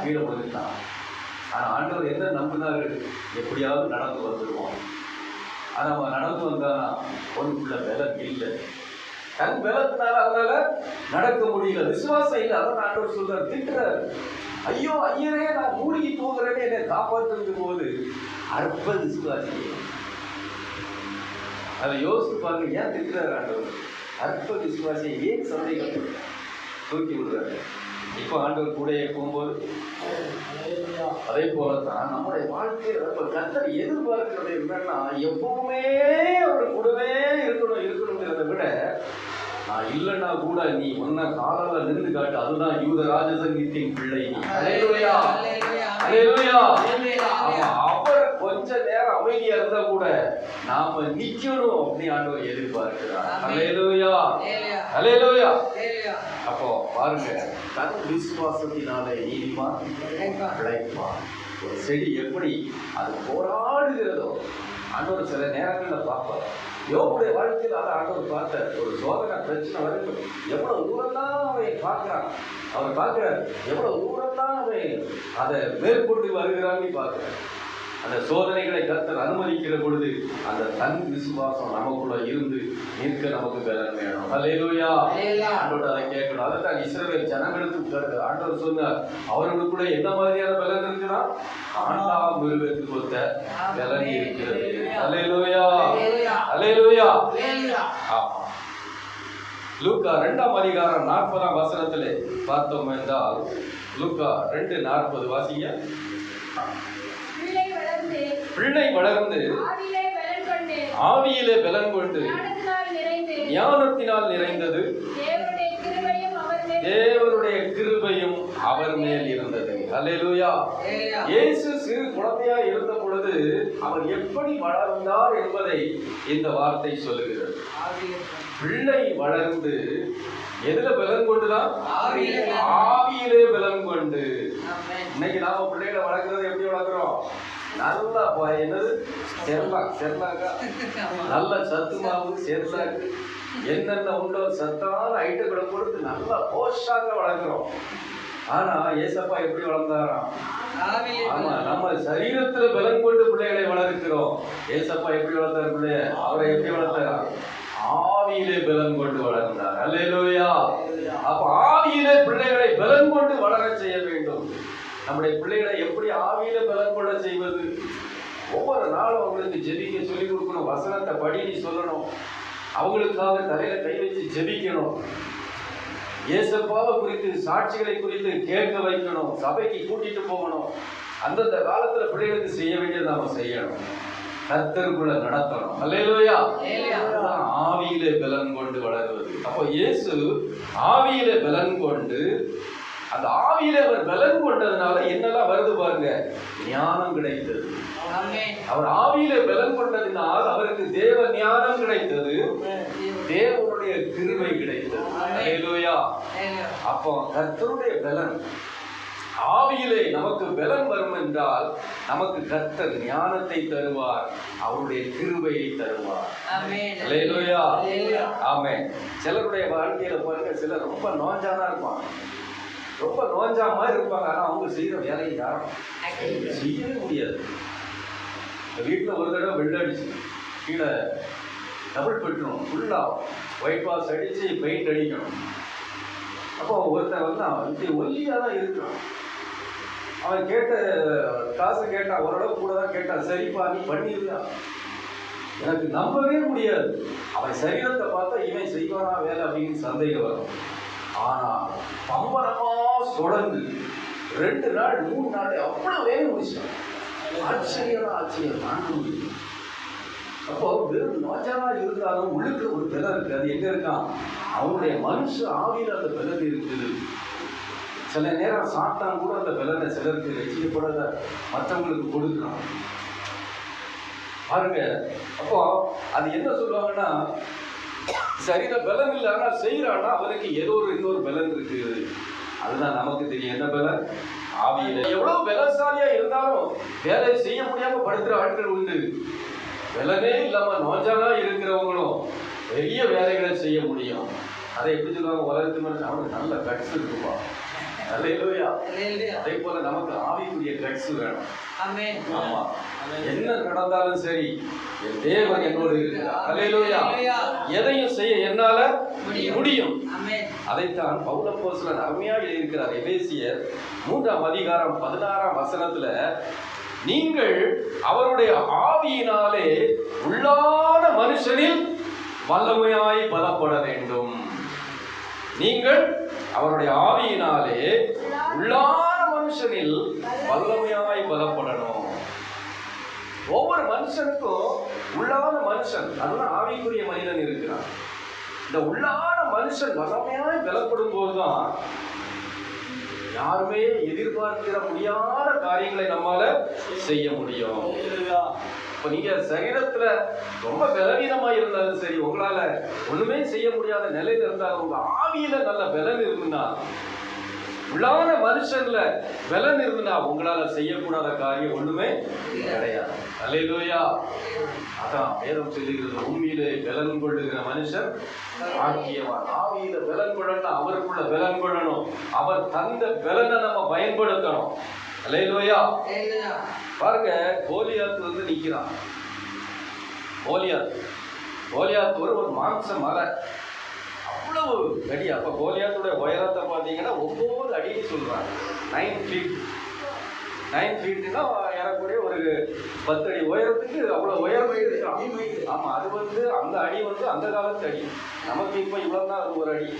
Speaker 1: கீழே விழுந்தான். ஆனா ஆண்டவர் என்ன நம்பினாரு? எப்படியாவது நடந்து வந்துடுவோம். ஆனா அவன் நடந்து வந்தானா ஒன்றுக்குள்ள பலன் இல்லை. தன் பலத்தினால அவனால நடக்க முடியல, விசுவாசம் இல்லை. அதான் ஆண்டவர் சொல்றாரு, திட்டுறாரு, ஐயோ ஐயரே நான் மூழ்கி போகிறேன்னு என்னை காப்பாற்றுறது போது அற்ப விசுவாசி. அதை யோசித்து பாருங்க, ஏன் திட்டுறாரு ஆண்டவர்? அற்ப விசுவாசியை ஏன் சந்தேகம் தூக்கி விடுறாரு? இப்போ ஆண்டவர் கூட போகும்போது அதே போலதான் நம்முடைய வாழ்க்கையில கர்த்தர் எதிர்பார்க்கிறது என்னன்னா, எப்பவுமே அவர் கூடவே இருக்கணுங்கிறத விட, நான் இல்லைன்னா கூட நீ ஒன்ன காலால நின்று காட்டு, அதுதான் யூத ராஜசங்கத்தின் பிள்ளை. அல்லேலூயா. அல்லேலூயா. அவர் கொஞ்ச நேரம் அமைதியா இருந்தா கூட நாம நிக்கணும் அப்படின்னு ஆண்டவர் எதிர்பார்க்கிறார். அல்லேலூயா. அல்லேலூயா. அப்போ பாருங்க, தன் விசுவாசத்தினாலே நீதிமான் பிழைப்பான். ஒரு செடி எப்படி அது போராடுகிறதோ ஆண்டவர் சில நேரங்கள்ல பார்ப்பார். யோபுடைய வாழ்க்கையில் அதை ஆண்டவர் பார்த்தார். ஒரு சோதனை பிரச்சனை வரைக்கும் எவ்வளவு தூரம் தான் அவன் பார்க்கிறான், அவர் பார்க்கிறார் எவ்வளவு தூரம் தான் அவன் அதை மேற்கொண்டு வருகிறான்னு பார்க்கிறார். அந்த சோதனைகளை கர்த்தர் அனுமதிக்கிற பொழுது அந்த தன் விசுவாசம் நமக்குள்ள இருந்து நிற்க நமக்கு பலன் வேணும். அல்லேலூயா. ஆண்டவர்ட்ட அதை கேட்கணும். அதைத்தான் இஸ்ரவேல் ஜனங்களுக்கு ஆண்டவர் சொன்னார், அவர்களுக்குள்ள என்ன மாதிரியான பலன் இருக்குன்னா ஆண்டாம் மிருகத்துக்கு ஒத்த பலன் இருக்கிறது. அல்லேலூயா, அல்லேலூயா. ஆமா. லூக்கா 2ஆம் அதிகாரம் 40ஆம் வசனத்திலே பார்த்தோம் என்றால், லூக்கா 2:40 வாசிங்க. பிள்ளை வளர்ந்து ஆவியிலே பலன் கொண்டு ஞானத்தினால் நிறைந்தது, தேவனுடைய கிருபையும் அவர் மேல் இருந்தது. அல்லேலூயா. இயேசு சிறு குழந்தையா இருந்த பொழுது அவர் எப்படி வளர்ந்தார் என்பதை இந்த வார்த்தை சொல்லுகிறது. பிள்ளை வளர்ந்து எதுல பலன் கொண்டுதான்? ஆவியிலே பலன் கொண்டு. இன்னைக்கு நாம பிள்ளைகளை வளர்க்கறது எப்படி வளர்க்கிறோம்? நல்லா என்னது செர்லாக்கா, நல்ல சத்து மாவு, செர்லாக்கு, என்னென்ன உண்டோ சத்தான ஐட்டங்களை கொடுத்து நல்லா போஷாக வளர்க்கிறோம். ஆனா ஏசப்பா எப்படி வளர்ந்தாராம்? ஆமா, நம்ம சரீரத்துல பலன் கொண்டு பிள்ளைகளை வளர்க்கிறோம். ஏசப்பா எப்படி வளர்த்தார் பிள்ளைய? அவரை எப்படி வளர்த்தார்? ஆவியிலே பலன் கொண்டு வளர்ந்தார். அல்லேலூயா. அப்ப ஆவியிலே பிள்ளைகளை பலன் கொண்டு வளர செய்ய வேண்டும். நம்முடைய பிள்ளைகளை எப்படி ஆவியில பலன் கொள்ள செய்வது? ஒவ்வொரு நாளும் அவங்களுக்கு ஜெபிக்க சொல்லிக் கொடுக்கணும். வசனத்தை படி சொல்லணும். அவங்களுக்காக தலையில கை வச்சு ஜெபிக்கணும். ஏசப்பாவை குறித்து, சாட்சிகளை குறித்து கேட்க வைக்கணும். சபைக்கு கூட்டிட்டு போகணும். அந்தந்த காலத்துல பிள்ளைகளுக்கு செய்ய வேண்டியது நாம செய்யணும். கர்த்தருக்குள்ள நடத்தணும். அல்லேலூயா. ஆவியிலே பலன் கொண்டு வளருவது. அப்போ இயேசு ஆவியிலே பலன் கொண்டு, அந்த ஆவியிலே அவர் பலன் கொண்டதுனால என்னெல்லாம் வருது பாருங்க. ஞானம் கிடைத்தது. அவர் ஆவியிலே பலன் கொண்டதினால் அவருக்கு தேவ ஞானம் கிடைத்தது, தேவனுடைய கிருபை கிடைத்தது. அல்லேலூயா. அப்போ கர்த்தருடைய பலன், ஆவியிலே நமக்கு பலன் வரும் என்றால் நமக்கு கர்த்தர் ஞானத்தை தருவார், அவருடைய கிருபையை தருவார். அல்லேலூயா. ஆமென். சிலருடைய வாழ்க்கையில பாருங்க, சிலர் ரொம்ப நோஞ்சானா இருப்பாங்க, ரொம்ப நோஞ்சா மாதிரி இருப்பாங்க. ஆனா அவங்க செய்யற வேலையை யாரும் செய்யவே முடியாது. வீட்டில் ஒரு தடவை வெள்ள அடிச்சு கீழே டபுள் பெட்ரூம் ஃபுல்லா ஒயிட் வாஷ் அடிச்சு பெயிண்ட் அடிக்கணும். அப்போ ஒருத்தன் வந்து இப்படி ஒல்லியாக தான் இருக்கிறான். அவன் கேட்ட காசு கேட்டான், ஓரளவு கூட தான் கேட்டான். சரிப்பா நீ பண்ணிடுறியா? எனக்கு நம்பவே முடியாது. அவன் சரீரத்தை பார்த்தா இவன் செய்வானா வேலை அப்படின்னு சந்தேகம் வரும். ஆனா பம்பரமா தொடர்ந்து 2 நாள் 3 நாள் அவ்வளவு வேலை முடிச்சான். ஆச்சரியம் தாங்க முடியும். அப்போ வெறும் நோஜானா இருந்தாலும் உள்ளுக்கு ஒரு பலம் இருக்கு. அது எங்க இருக்கான்? அவனுடைய மனுஷ ஆவியில் அந்த பலன் இருக்குது. சில நேரம் சாத்தான் கூட அந்த பலனை சிலருக்கு ரசிக்கப்படாத மற்றவங்களுக்கு கொடுக்குறான் பாருங்க. அப்போ அது என்ன சொல்லுவாங்கன்னா, சரீர பலம் இல்லை ஆனா செய்யறான்னா அவருக்கு ஏதோ இன்னொரு பலன் இருக்கு. அதுதான் நமக்கு தெரியும். என்ன பலன்? ஆவியில. எவ்வளவு பலசாலியா இருந்தாலும் வேலை செய்ய முடியாம படுத்துற ஆட்கள் உண்டு. பலனே இல்லாம நோஞ்சானா இருக்கிறவங்களும் பெரிய வேலைகளை செய்ய முடியும். அதை எப்படி சொல்லுவாங்க? உலகத்து மனுஷன் அவனுக்கு நல்ல கட்ஸ் இருக்குப்பா. அல்லேலூயா. அதே போல நமக்கு ஆவிக்குரிய கட்ஸ் வேணும். ஆமா, என்ன நடந்தாலும் சரி என் தேவன் என்னோடு இருக்கிறார். அல்லேலூயா. எதையும் செய்ய என்னால முடியும். அதைத்தான் பவுல் அப்போஸ்தலன் அருமையாக எழுதியிருக்கிறார். எபேசியர் 3ஆம் அதிகாரம் 16ஆம் வசனத்துல, நீங்கள் அவருடைய ஆவியினாலே உள்ளான மனுஷனில் வல்லமையாய் பலப்பட வேண்டும். நீங்கள் அவருடைய ஆவியினாலே உள்ளான மனுஷனில் வல்லமையாய் பலப்படணும். ஒவ்வொரு மனுஷனுக்கும் உள்ளான மனுஷன், அதுதான் ஆவிக்குரிய மனிதன் இருக்கிறான். இந்த உள்ளான மனுஷன் வல்லமையாய் பலப்படும் போதுதான் யாருமே எதிர்பார்க்கிற முடியாத காரியங்களை நம்மால செய்ய முடியும். இப்ப நீங்க சரீரத்துல ரொம்ப பலவீனமா இருந்தாலும் சரி, உங்களால ஒண்ணுமே செய்ய முடியாத நிலையில இருந்தாலும் உங்க ஆவியில நல்ல பலன் இருந்தா, உள்ளான மனுஷன்ல பலன் இருந்தா உங்களால செய்யக்கூடாத காரியம் ஒண்ணுமே கிடையாது. அல்லேலூயா. அதான் வேதம் சொல்லுகிறது, உண்மையிலே பலன் கொள்ளுகிற மனுஷன் பாக்கியவான். ஆவியில பலன் கொள்ளணும், அவருக்குள்ள பலன் கொள்ளணும். அவர் தந்த பலனை நம்ம பயன்படுத்தணும். அல்லேலூயா. பாருங்க, கோலியாத் வந்து நிக்கிறான். கோலியாத் ஒரு மாம்ச மலை, அவ்வளவு அடி. அப்ப கோலியாத்துடைய உயரத்தை பார்த்தீங்கன்னா 9 அடின்னு சொல்றாங்க. 9 feet. 9 feetனா ஏறக்கூடிய ஒரு 10 அடி உயரத்துக்கு அவ்வளவு உயரம் இருக்கலாம். ஆமா, அது வந்து அந்த அடி வந்து அந்த காலத்து அடி. நமக்கு இப்ப இவ்வளவுதான் அது ஒரு அடி.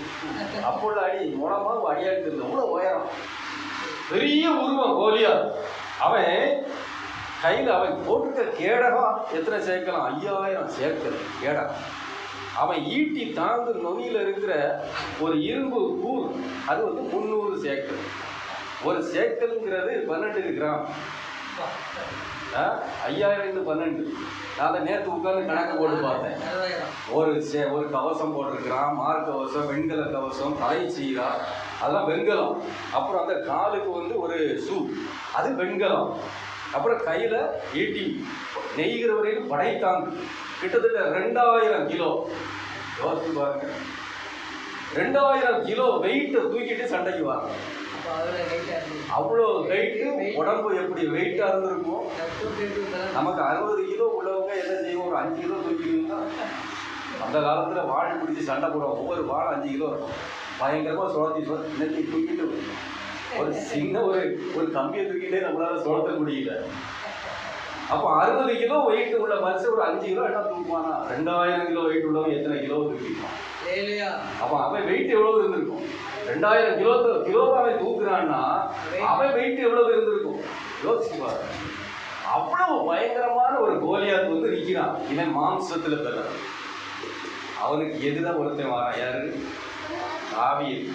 Speaker 1: அப்போ உள்ள அடி மூலமா அடியா இருக்குது. அவ்வளவு உயரம், பெரிய உருவம் கோலியாத். அவன் கையில் அவன் போட்டுக்க கேடகம் எத்தனை சேர்க்கலாம்? 5000 சேர்க்கல் கேடகம். அவன் ஈட்டி தாங்கு நுனியில் இருக்கிற ஒரு இரும்பு கூர், அது வந்து 300 சேக்கல். ஒரு சேக்கல்ங்கிறது 12 கிராம். 5000 × 12. நான் அதை நேற்று உட்காந்து கணக்கு போட்டு பார்த்தேன். ஒரு கவசம் போட்டிருக்கிறான், மார்க் கவசம், வெண்கல கவசம், தலை சீரா, அதெல்லாம் வெண்கலம். அப்புறம் அந்த காலுக்கு வந்து ஒரு ஷூ, அது வெண்கலம். அப்புறம் கையில் ஈட்டி நெய்கிற வரைக்கும் படைத்தாங்க. கிட்டத்தட்ட 2000 கிலோ. யோசிச்சு பாருங்க, 2000 கிலோ வெயிட்டை தூக்கிட்டு சண்டைக்கு வாங்க. அவ்வளோ வெயிட்டு, உடம்பு எப்படி வெயிட்டா இருந்திருக்கும். நமக்கு 60 கிலோ உள்ளவங்க என்ன செய்வோம்? ஒரு 5 கிலோ தூக்கிட்டீங்கன்னா, அந்த காலத்துல வாழை பிடிச்சி சண்டை போடுவோம். ஒவ்வொரு வாழை 5 கிலோ இருக்கும். பயங்கரமா சுழத்தி இன்னைக்கு தூக்கிட்டு ஒரு சின்ன ஒரு கம்பியை தூக்கிட்டே நம்மளால சுழத்த முடியல. அப்போ 60 கிலோ வெயிட் உள்ள மனுஷன் ஒரு 5 கிலோ என்ன தூக்குவானா? 2000 கிலோ வெயிட் உள்ளவன் எத்தனை கிலோ தூக்கிப்பான்? அப்போ அவன் வெயிட் எவ்வளவு இருந்திருக்கும்? 2000 கிலோ அவன் தூக்குறான்னா அவன் வெயிட் எவ்வளவு இருந்திருக்கும்? யோசிச்சு பாருங்க. அவ்வளவு பயங்கரமான ஒரு கோலியாத் வந்து நிற்கிறான். இவன் மாம்சத்துல பெற. அவனுக்கு எதிராக ஒருத்தன் வரான். யாரு? தாவீது.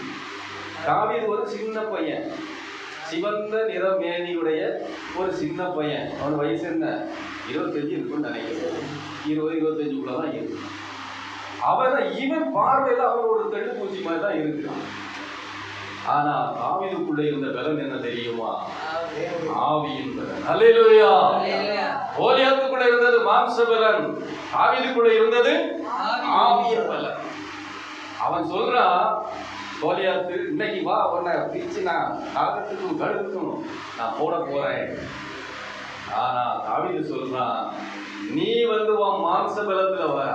Speaker 1: தாவீது ஒரு சின்ன பையன், சிவந்த நிற மேனியுடைய ஒரு சின்ன பையன். அவன் வயசு என்ன? 25 இருக்குன்னு நினைக்கிறேன். 20-25 தான் இருக்கு. இவன் பார்வையில அவன் ஒரு தெள்ளு பூச்சி மாதிரி தான் இருக்கிறான். ஆனா தாவீதுக்குள்ள இருந்த பலன் என்ன தெரியுமா? ஆவியின் பலன். அல்லேலூயா. கோலியாத்துக்குள்ள இருந்தது மாம்ச பலன், தாவீதுக்குள்ள இருந்தது ஆவியின் பலன். அவன் சொல்றான், கோலியாத்து, இன்னைக்கு வா, உன்னை பிரிச்சு நான் காகத்துக்கும் கழுத்துக்கும் நான் போட போறேன். ஆனா தாவீது சொல்றான், நீ வந்து உன் மாம்ச பலத்துல வர,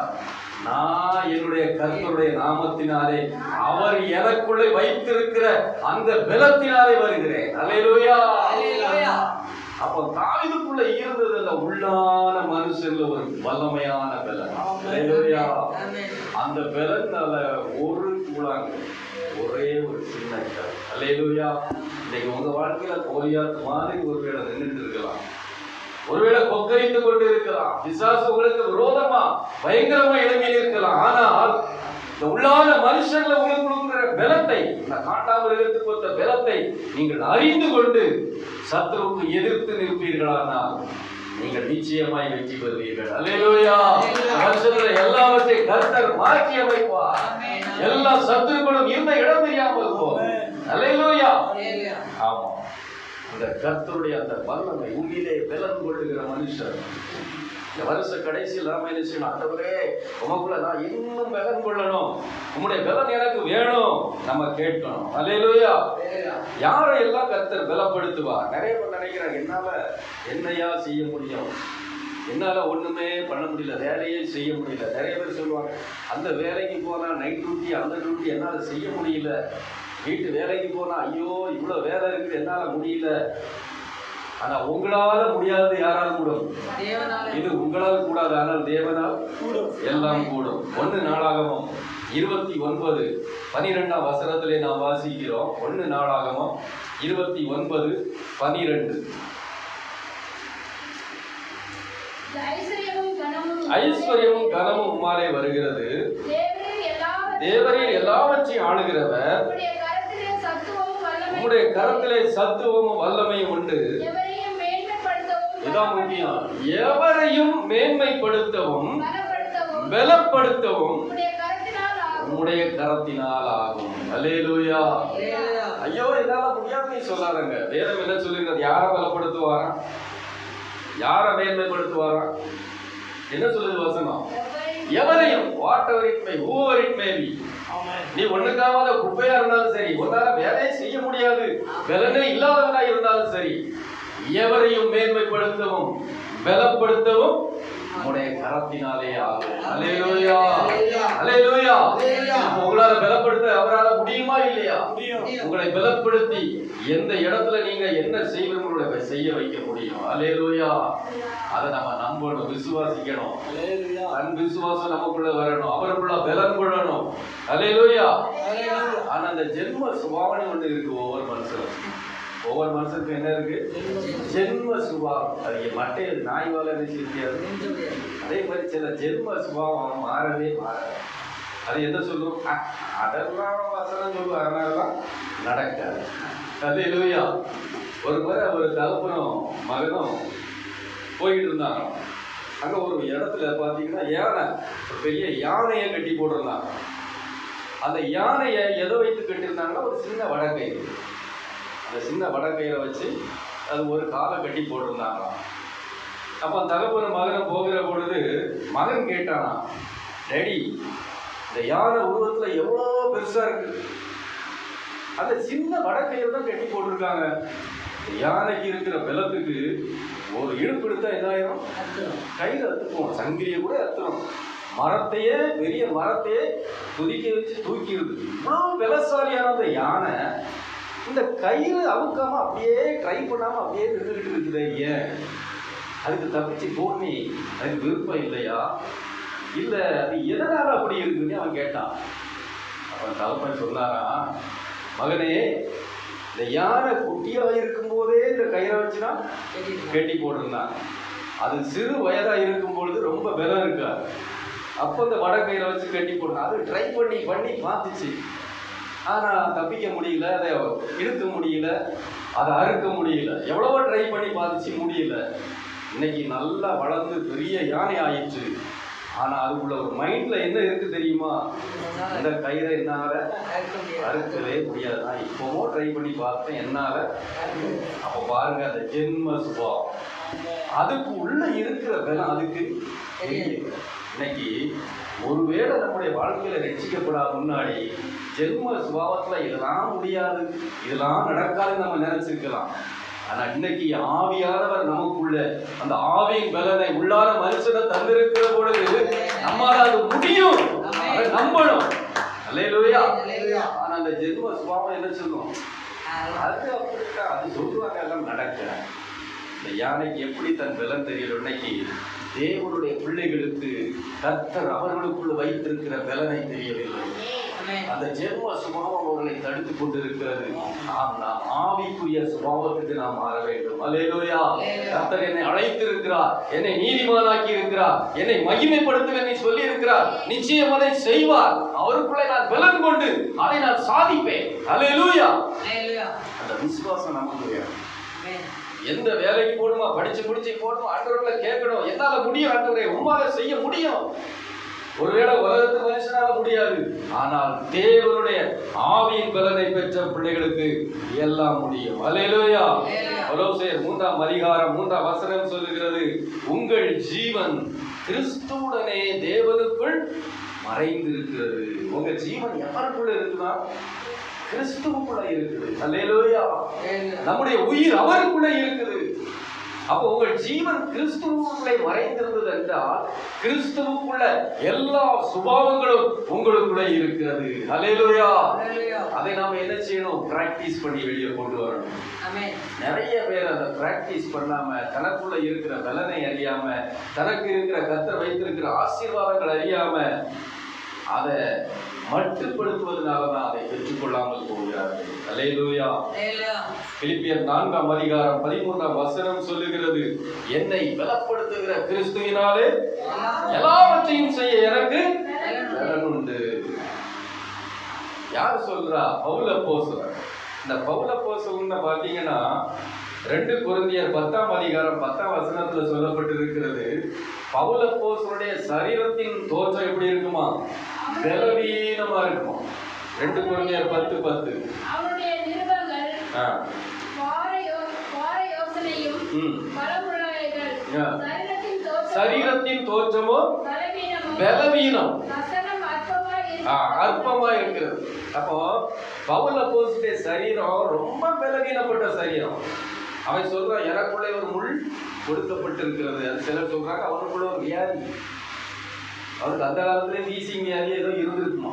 Speaker 1: நான் என்னுடைய கர்த்தருடைய நாமத்தினாலே அவர் எனக்குள்ளே வைத்திருக்கிற அந்த பலத்தினாலே வருகிறேன். அல்லேலூயா. அப்போ தாவீதுக்குள்ள இருந்தது அந்த உள்ளான மனுஷன்ல ஒரு வல்லமையான பலன். அல்லேலூயா. அந்த பலனால ஒரு கூழாங்க, ஒரே ஒரு சின்ன கல். அல்லேலூயா. இன்னைக்கு உங்க வாழ்க்கையில கோலியாத் மாதிரி ஒருவேளை நின்றுட்டு இருக்கலாம், ஒருவேளை கொக்கரித்து கொண்டு இருக்கலாம், பிசாசு உங்களுக்கு விரோதமா பயங்கரமா எழுப்பி இருக்கலாம். ஆனால் இந்த உள்ளான மனுஷன்ல உங்களுக்கு கொடுக்கிற பலத்தை, இந்த காண்டாமிருகத்துக்கு கொடுத்த பலத்தை நீங்கள் அறிந்து கொண்டு சத்ருவுக்கு எதிர்த்து நிற்பீர்களானால் நீங்கள் நிச்சயமாய் வெற்றி பெறுவீர்கள். அல்லேலூயா. மனுஷத்துல எல்லாவற்றையும் கர்த்தர் மாற்றி அமைப்பார். எல்லா சத்துருக்களும் இருந்த இடம் தெரியாமல் போகும். அல்லேலூயா. ஆமா, அந்த கர்த்தருடைய அந்த வல்லமை உண்மையிலே பலன் கொள்ளுகிற மனுஷர் இந்த வருஷ கடைசியில் நாம என்ன செய்யணும்? ஆண்டவரே, உமக்குள்ள நான் இன்னும் பலன் கொள்ளணும், உம்முடைய பலன் எனக்கு வேணும், நம்ம கேட்கணும். அல்லேலூயா. யாரை எல்லாம் கர்த்தர் பலப்படுத்துவார்? நிறைய பேர் நினைக்கிறாங்க, என்னால என்னையா செய்ய முடியும், என்னால ஒண்ணுமே பண்ண முடியல, வேலையே செய்ய முடியல. நிறைய பேர் சொல்லுவாங்க, அந்த வேலைக்கு போனா நைட் டியூட்டி, அந்த டியூட்டி என்னால செய்ய முடியல. வீட்டு வேலைக்கு போனா ஐயோ இவ்வளவு வேலை இருக்குது, என்னால முடியல. ஆனா உங்களால முடியாது யாரால் கூடும்? இது உங்களால் கூடாது, ஆனால் தேவனால் எல்லாம் கூடும். 1 நாளாகமம் 29:12 வசனத்திலே நாம் வாசிக்கிறோம். 1 நாளாகமம் 29:12. ஐஸ்வர்யமும் கனமும் உம்மாலே வருகிறது, தேவரீர் எல்லாவற்றையும் ஆளுகிறவர், உம்முடைய கரத்திலே சத்துவமும் வல்லமையும் உண்டு. இதான் முக்கியம். எவரையும் மேன்மைப்படுத்தவும் பலப்படுத்தவும் உம்முடைய கரத்தினால் ஆகும். அல்லேலூயா. ஐயோ என்னால முடியாதுன்னு சொல்லாதங்க. வேதம் என்ன சொல்லுகிறது? யாரை பலப்படுத்துவாரா? யாரை மேன்மைப்படுத்துவாரா? என்ன சொல்லுது வசனம்? எவரையும். What ever it may, whoever it may be. நீ ஒண்ணுக்காவது குப்பையா இருந்தாலும் சரி, உன்னால வேலையை செய்ய முடியாது, பலனே இல்லாதவனா இருந்தாலும் சரி, எவரையும் மேன்மைப்படுத்தவும் பலப்படுத்தவும் உங்களுடைய கரத்தினாலே ஆகும். அல்லேலூயா, அல்லேலூயா. உங்களால பலப்படுத்த அவரால் முடியுமா இல்லையா? உங்களை பலப்படுத்தி எந்த இடத்துல நீங்க என்ன செய்வீங்களோ செய்ய வைக்க முடியும். அல்லேலூயா. அதை நம்ம நம்பணும், விசுவாசிக்கணும். தன் விசுவாசம் நமக்குள்ள வரணும், அவருக்குள்ள பலம் கொள்ளணும். அல்லேலூயா. ஆனா அந்த ஜென்ம சுபாவனை ஒன்று இருக்கு ஒவ்வொரு மனுஷனுக்கும் என்ன இருக்கு? ஜென்ம சுபாவம். அது மட்டைய நாய்வால நினைச்சிருக்காது. அதே மாதிரி சில ஜென்ம சுபாவம் மாறவே மாறாது. அது என்ன சொல்லும்? அதெல்லாம் வசனம் சொல்லுவோம், அதனாலதான் நடக்காது. அல்லேலூயா. ஒரு முறை ஒரு தகப்பனும் மகனும் போயிட்டு இருந்தாங்க. அங்க ஒரு இடத்துல பாத்தீங்கன்னா யானை, ஒரு பெரிய யானையை கட்டி போட்டிருந்தாங்க. அந்த யானையை எதை வைத்து கட்டியிருந்தாங்கன்னா ஒரு சின்ன வடக்கயிறு. அந்த சின்ன வடக்கயிறை வச்சு அது ஒரு காலை கட்டி போட்டிருந்தாங்களாம். அப்போ அந்த தகப்பன் மகன் போகிற பொழுது மகன் கேட்டானா, டேடி இந்த யானை உருவத்துல எவ்வளோ பெருசா இருக்கு, அந்த சின்ன வடக்கயிறு தான் கட்டி போட்டிருக்காங்க. யானைக்கு இருக்கிற பலத்துக்கு ஒரு இடுப்பு எடுத்தா என்ன ஆயிரும்? கையில் அத்துப்போம், சங்கிலியை கூட அத்துரும். மரத்தையே, பெரிய மரத்தையே துதிக்க வச்சு தூக்கிடுது. இவ்வளோ பலசாலியான அந்த யானை இந்த கயிறு அவுக்காம அப்படியே ட்ரை பண்ணாம அப்படியே நின்றுகிட்டு இருக்குது. ஏன்? அதுக்கு தப்பிச்சு போனி அதுக்கு விருப்பம் இல்லையா? இல்ல அது எதனால அப்படி இருக்குன்னு அவன் கேட்டான். அவன் தகப்பன் சொன்னாரா, மகனே இந்த யானை குட்டியா இருக்கும் போதே இந்த கயிறை வச்சுனா கட்டி போட்டிருந்தான். அது சிறு வயதா இருக்கும் பொழுது ரொம்ப பலம் இருக்காது. அப்போ இந்த வடக்கயிறை வச்சு கட்டி போட்டான். அது ட்ரை பண்ணி பார்த்துச்சு. ஆனால் தப்பிக்க முடியல, அதை இழுக்க முடியல, அதை அறுக்க முடியல. எவ்வளவோ ட்ரை பண்ணி பார்த்துச்சு, முடியல. இன்னைக்கு நல்லா வளர்ந்து பெரிய யானை ஆயிடுச்சு. ஆனால் அதுக்குள்ள ஒரு மைண்ட்ல என்ன இருக்கு தெரியுமா? இந்த கயிறை என்னால அறுக்கவே முடியாது. நான் இப்போவோ ட்ரை பண்ணி பார்த்தேன், என்னால. அப்போ பாருங்க, அந்த ஜென்ம சுபாவம் அதுக்கு உள்ள இருக்கிற பலம் அதுக்கு தெரியல. இன்னைக்கு ஒருவேளை நம்முடைய வாழ்க்கையில ரட்சிக்கப்படாத முன்னாடி ஜென்ம சுபாவத்துல இதெல்லாம் முடியாது, இதெல்லாம் நடக்காதுன்னு நம்ம நினைச்சிருக்கலாம். ஆனா இன்னைக்கு ஆவியானவர் நமக்குள்ள அந்த ஆவியின் பலனை உள்ளான மனுஷனை தந்திருக்கிற பொழுது நம்மால அது முடியும், அதை நம்பணும். அல்லேலூயா. ஆனா அந்த ஜென்ம சுபாவம் என்ன சொல்லும்? அது அப்படித்தான், அது சொல்லுவாங்க, எல்லாம் நடக்க. இந்த யானைக்கு எப்படி தன் பலம் தெரியல? இன்னைக்கு தேவனுடைய பிள்ளைகளுக்கு கர்த்தர் அவர்களுக்குள்ள வைத்திருக்கிற பலனை தெரியவில்லை. அந்த ஜென்ம சுபாவம் அவர்களை தடுத்து கொண்டிருக்கிறது. நாம் ஆவிக்குரிய சுபாவத்துக்கு நாம் மாற வேண்டும். அல்லேலூயா. கர்த்தர் என்னை அழைத்திருக்கிறார், என்னை நீதிமானாக்கி இருக்கிறார், என்னை மகிமைப்படுத்துவேன் சொல்லி இருக்கிறார். நிச்சயம் அதை செய்வார். அவருக்குள்ளே நான் பலன் கொண்டு அதை நான் சாதிப்பேன். அல்லேலூயா. அந்த விசுவாசம் நமக்கு வேணும். எந்த வேலைக்கு போடுமா, படிச்சு முடிச்சு போடுமா, ஆண்டவர்களை கேட்கணும். என்னால முடியும் ஆண்டவரே, உம்மால செய்ய முடியும். ஒருவேளை உலகத்து மனுஷனால முடியாது, ஆனால் தேவனுடைய ஆவியின் பலனை பெற்ற பிள்ளைகளுக்கு எல்லாம் முடியும். அல்லேலூயா. கொலோசியர் 3ஆம் அதிகாரம் 3ஆம் வசனம் சொல்லுகிறது, உங்கள் ஜீவன் கிறிஸ்துவுடனே தேவனுக்குள் மறைந்திருக்கிறது. உங்க ஜீவன் யாருக்குள்ள இருக்குதா? கிறிஸ்துவுக்குள்ள இருக்குது. அல்லேலூயா. நம்முடைய உயிர் அவருக்குள்ள இருக்குது. அப்போ உங்கள் ஜீவன் கிறிஸ்துவுக்குள்ளே மறைந்திருந்தது என்றால் கிறிஸ்துவுக்குள்ள எல்லா சுபாவங்களும் உங்களுக்குள்ளே இருக்கிறது. அல்லேலூயா. அதை நாம என்ன செய்யணும்? பிராக்டிஸ் பண்ணி வெளியே கொண்டு வரணும். நிறைய பேர் அதை பிராக்டிஸ் பண்ணாம, தனக்குள்ள இருக்கிற பலனை அறியாம, தனக்கு இருக்கிற கர்த்தர் வைத்திருக்கிற ஆசீர்வாதங்கள் அறியாம அதை மட்டுப்படுத்துவதனாலதான் அதை பெற்றுக்கொள்ளாமல் போகிறார்கள். அல்லேலூயா. பிலிப்பியர் 4ஆம் அதிகாரம் 13ஆம் வசனம் சொல்லுகிறது, என்னை பலப்படுத்துகிற கிறிஸ்துவினாலே எல்லாவற்றையும் செய்ய எனக்கு பலன் உண்டு. யார் சொல்றா? பவுல் அப்போஸ்தலன். இந்த பவுல் அப்போஸ்தலன் பாத்தீங்கன்னா 2 கொரிந்தியர் 10ஆம் அதிகாரம் 10ஆம் வசனத்துல சொல்லப்பட்டிருக்கிறது, பவுல் அப்போஸ்தலனுடைய சரீரத்தின் தோற்றம் எப்படி இருக்குமா? பலவீனமா இருக்குமா? 2 கொரிந்தியர் 10:10.
Speaker 2: அவருடைய நிருபங்கள்
Speaker 1: சரீரத்தின் தோற்றமோ பலவீனம், அற்பமா இருக்கிறது. அப்போ பவுல் அப்போஸ்தலனுடைய சரீரம் ரொம்ப பலவீனப்பட்ட சரீரம். அவன் சொல்றான் எனக்குள்ளே ஒரு முள் கொடுக்கப்பட்டிருக்கிறது. அது சிலர் சொல்றாங்க அவனுக்குள்ள ஒரு வியாதி, அவருக்கு அந்த காலத்திலே வீசிங் வியாதி ஏதோ இருந்திருக்குமா.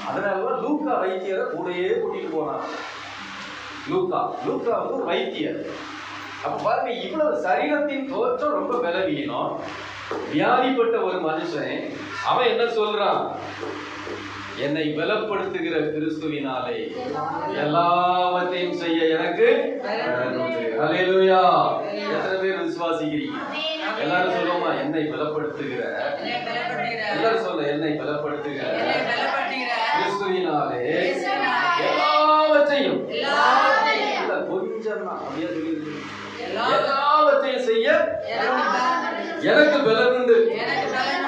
Speaker 1: அதனாலதான் லூக்கா வைத்தியரை கூடயே கூட்டிட்டு போனான். லூக்கா வந்து ஒரு வைத்தியர். அப்ப பாருங்க, இவ்வளவு சரீரத்தின் தோற்றம் ரொம்ப பலவீனம், வியாதிப்பட்ட ஒரு மனுஷன். அவன் என்ன சொல்றான்? என்னை பலப்படுத்துகிற கிறிஸ்துவினாலே எல்லாவற்றையும் செய்ய எனக்கு ஹல்லேலூயா. எத்தனை பேர் விசுவாசிக்கிறீங்க? எல்லாரும் சொல்லுவோமா? என்னை பலப்படுத்துகிற, எல்லாரும் சொல்ல, என்னை பலப்படுத்துகிற கிறிஸ்துவினாலே எல்லாவற்றையும், கொஞ்சம் தான் அப்படியே சொல்லியிருக்கு, எல்லாவற்றையும் செய்ய எனக்கு பலன் உண்டு.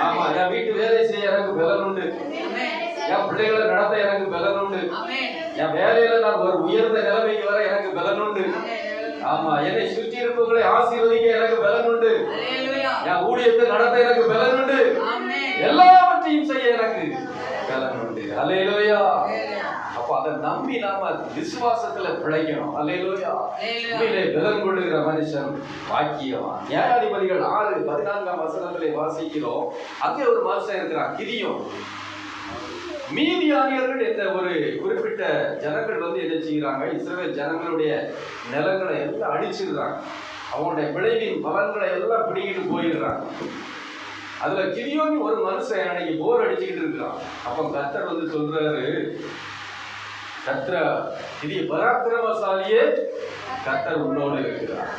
Speaker 1: ஆமா, என் வீட்டு வேலை செய்ய எனக்கு பலன் உண்டு, என் பிள்ளைகளை நடத்த எனக்கு பலன் உண்டு, என் வேலையில நான் ஒரு உயர்ந்த நிலைமைக்கு வர எனக்கு பலன் உண்டு. ஆமா, என்னை சுற்றி இருப்பவர்களை ஆசீர்வதிக்க எனக்கு பலன் உண்டு, என் ஊழியத்தை நடத்த எனக்கு பலன் உண்டு, எல்லாவற்றையும் செய்ய எனக்கு பலன் உண்டு. ஹல்லேலூயா. அப்ப அதை நம்பி நாம விசுவாசத்துல பிழைக்கணும். ஹல்லேலூயா. உண்மையிலே பலன் கொள்ளுகிற மனுஷன் பாக்கியவான். நியாயாதிபதிகள் 6:14 வாசிக்கிறோம். அங்கே ஒரு மனுஷன் இருக்கிறான், கிதியோன். மீதியானியர்கள் என்ற ஒரு குறிப்பிட்ட ஜனங்கள் வந்து என்ன செய்யறாங்க? இஸ்ரவேல் ஜனங்களுடைய நிலங்களை எல்லாம் அடிச்சிடுறாங்க, அவங்களுடைய விளைவின் பலன்களை எல்லாம் பிடிக்கிட்டு போயிடுறாங்க. அதுல கிதியோன் ஒரு மனுஷன் அன்னைக்கு போர் அடிச்சுக்கிட்டு இருக்கிறான். அப்ப கர்த்தர் வந்து சொல்றாரு, கர்த்தர் கிதிய பராக்கிரமசாலியே, கர்த்தர் உன்னோடு இருக்கிறார்.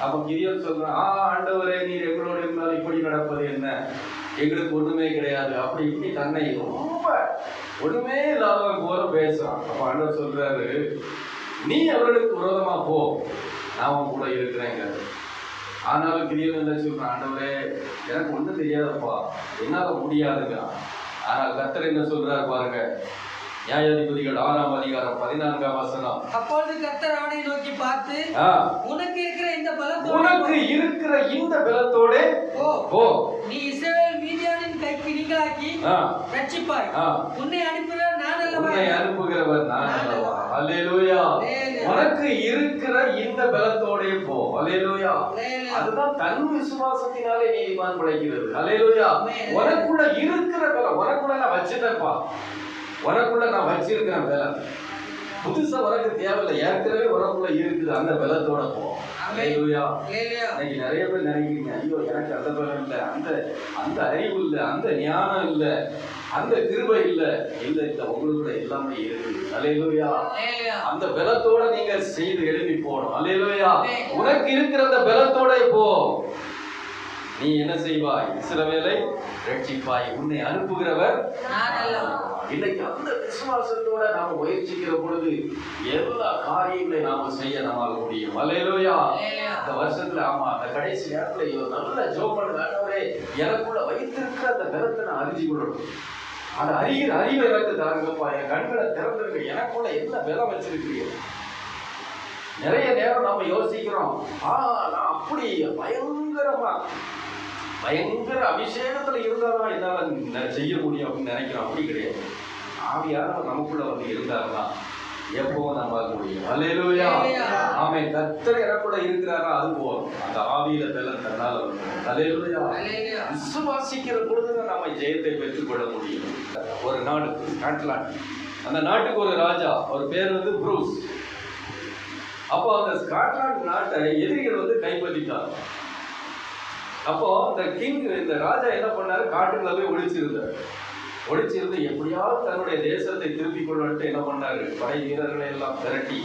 Speaker 1: அப்ப கிதியோன் சொல்றான், ஆண்டவரே நீர் எங்களோடு இருந்தால் இப்படி நடப்பது என்ன? எங்களுக்கு ஒண்ணுமே கிடையாது, அப்படி இப்படி தன்னை ரொம்ப ஒண்ணுமே இல்லாத போல பேசுறான். அப்ப ஆண்டவர் சொல்றாரு, நீ அவர்களுக்கு விரோதமா போ, நான் உன் கூட இருக்கிறேங்க. ஆனாலும் கிதியோன் என்ன சொல்றான்? ஆண்டவரே எனக்கு ஒண்ணும் தெரியாதப்பா, என்னால முடியாதுங்க. ஆனால் கர்த்தர் என்ன சொல்றாரு பாருங்க, நியாயாதிபதிகள் 6:14.
Speaker 3: அப்பொழுது கர்த்தர் அவனை நோக்கி பார்த்து, உனக்கு இருக்கிற இந்த பலத்தோட போ, நீ இஸ்ரவேல் மீதியானின் கைக்கு நீங்களாக்கி ரட்சிப்பாய். உன்னை அனுப்புகிறவர் நான் அல்லவா.
Speaker 1: ஹல்லேலூயா. உனக்கு இருக்கிற இந்த பலத்தோட போ. ஹல்லேலூயா. அதுதான் தன் விசுவாசத்தினாலே நீதிமான் பிழைக்கிறது. ஹல்லேலூயா. உனக்குள்ள இருக்கிற பலம், உனக்குள்ள நான் வச்சுட்டேன்ப்பா, உனக்குள்ள நான் வச்சிருக்கிறேன் பலம். புதுசா உனக்கு தேவையில்லை, ஏற்கனவே உனக்குள்ள இருக்குது, அந்த பலத்தோட போ. ஹல்லேலூயா. இன்னைக்கு நிறைய பேர் நினைக்கிறீங்க, ஐயோ எனக்கு அந்த பலம் இல்லை, அந்த அறிவு இல்லை, அந்த ஞானம் இல்லை, அந்த கிருபை இல்லை. இல்ல உங்களுக்குள்ள எல்லாமே இருக்குது. ஹல்லேலூயா. அந்த பலத்தோட நீங்க செய்து எழுப்பி போகணும். ஹல்லேலூயா. உனக்கு இருக்கிற அந்த பலத்தோட போ, நீ என்ன செய்வாய்? இஸ்ரவேலை ரட்சிப்பாய். உன்னை அனுப்புகிறவர் நான் அல்லவா. இன்னைக்கு அந்த விசுவாசத்தோட நாம முயற்சிக்கிற பொழுது எல்லா காரியங்களையும் நாம செய்ய நம்மால் முடியும். ஹல்லேலூயா. இந்த வருஷத்துல ஆமா, அந்த கடைசி நேரத்துல நல்ல ஜெபம் பண்ணுறவரே, எனக்குள்ள வைத்திருக்கிற அந்த பலத்தை நான் அறிஞ்சு கொள்ளணும். அந்த அறிகிற அறிவை எனக்கு தாருங்கப்பா, என் கண்களை திறந்துருங்க, எனக்குள்ள என்ன பலம் வச்சிருக்கிறீங்க. நிறைய நேரம் நாம யோசிக்கிறோம், நான் அப்படி பயங்கர அபிஷேகத்துல இருந்தாதான் என்னால செய்ய முடியும் அப்படின்னு நினைக்கிறோம். அப்படி கிடையாது. ஆவியானவர் நமக்குள்ள வந்து இருந்தாருன்னா எப்பவும் நம்மால் முடியும். ஹல்லேலூயா. ஆமென். கர்த்தர் எனக்குள்ள இருக்கிறாரா, அது போதும். அந்த ஆவியில பலன் தன்னால வரும். ஹல்லேலூயா. விசுவாசிக்கிற பொழுது நாம ஜெயத்தை பெற்றுக்கொள்ள முடியும். ஒரு நாடு ஸ்காட்லாந்து, அந்த நாட்டுக்கு ஒரு ராஜா, அவர் பேர் வந்து ப்ரூஸ். அப்போ அந்த ஸ்காட்லாந்து நாட்டை எதிரிகள் வந்து கைப்பற்றிட்டாங்க. அப்போ இந்த ராஜா என்ன பண்ணாரு? காட்டுக்குள்ள போய் ஒளிச்சிருந்து எப்படியாவது தன்னுடைய தேசத்தை திருப்பிக் கொள்ளட்டு என்ன பண்ணாரு? படை வீரர்களை எல்லாம் திரட்டி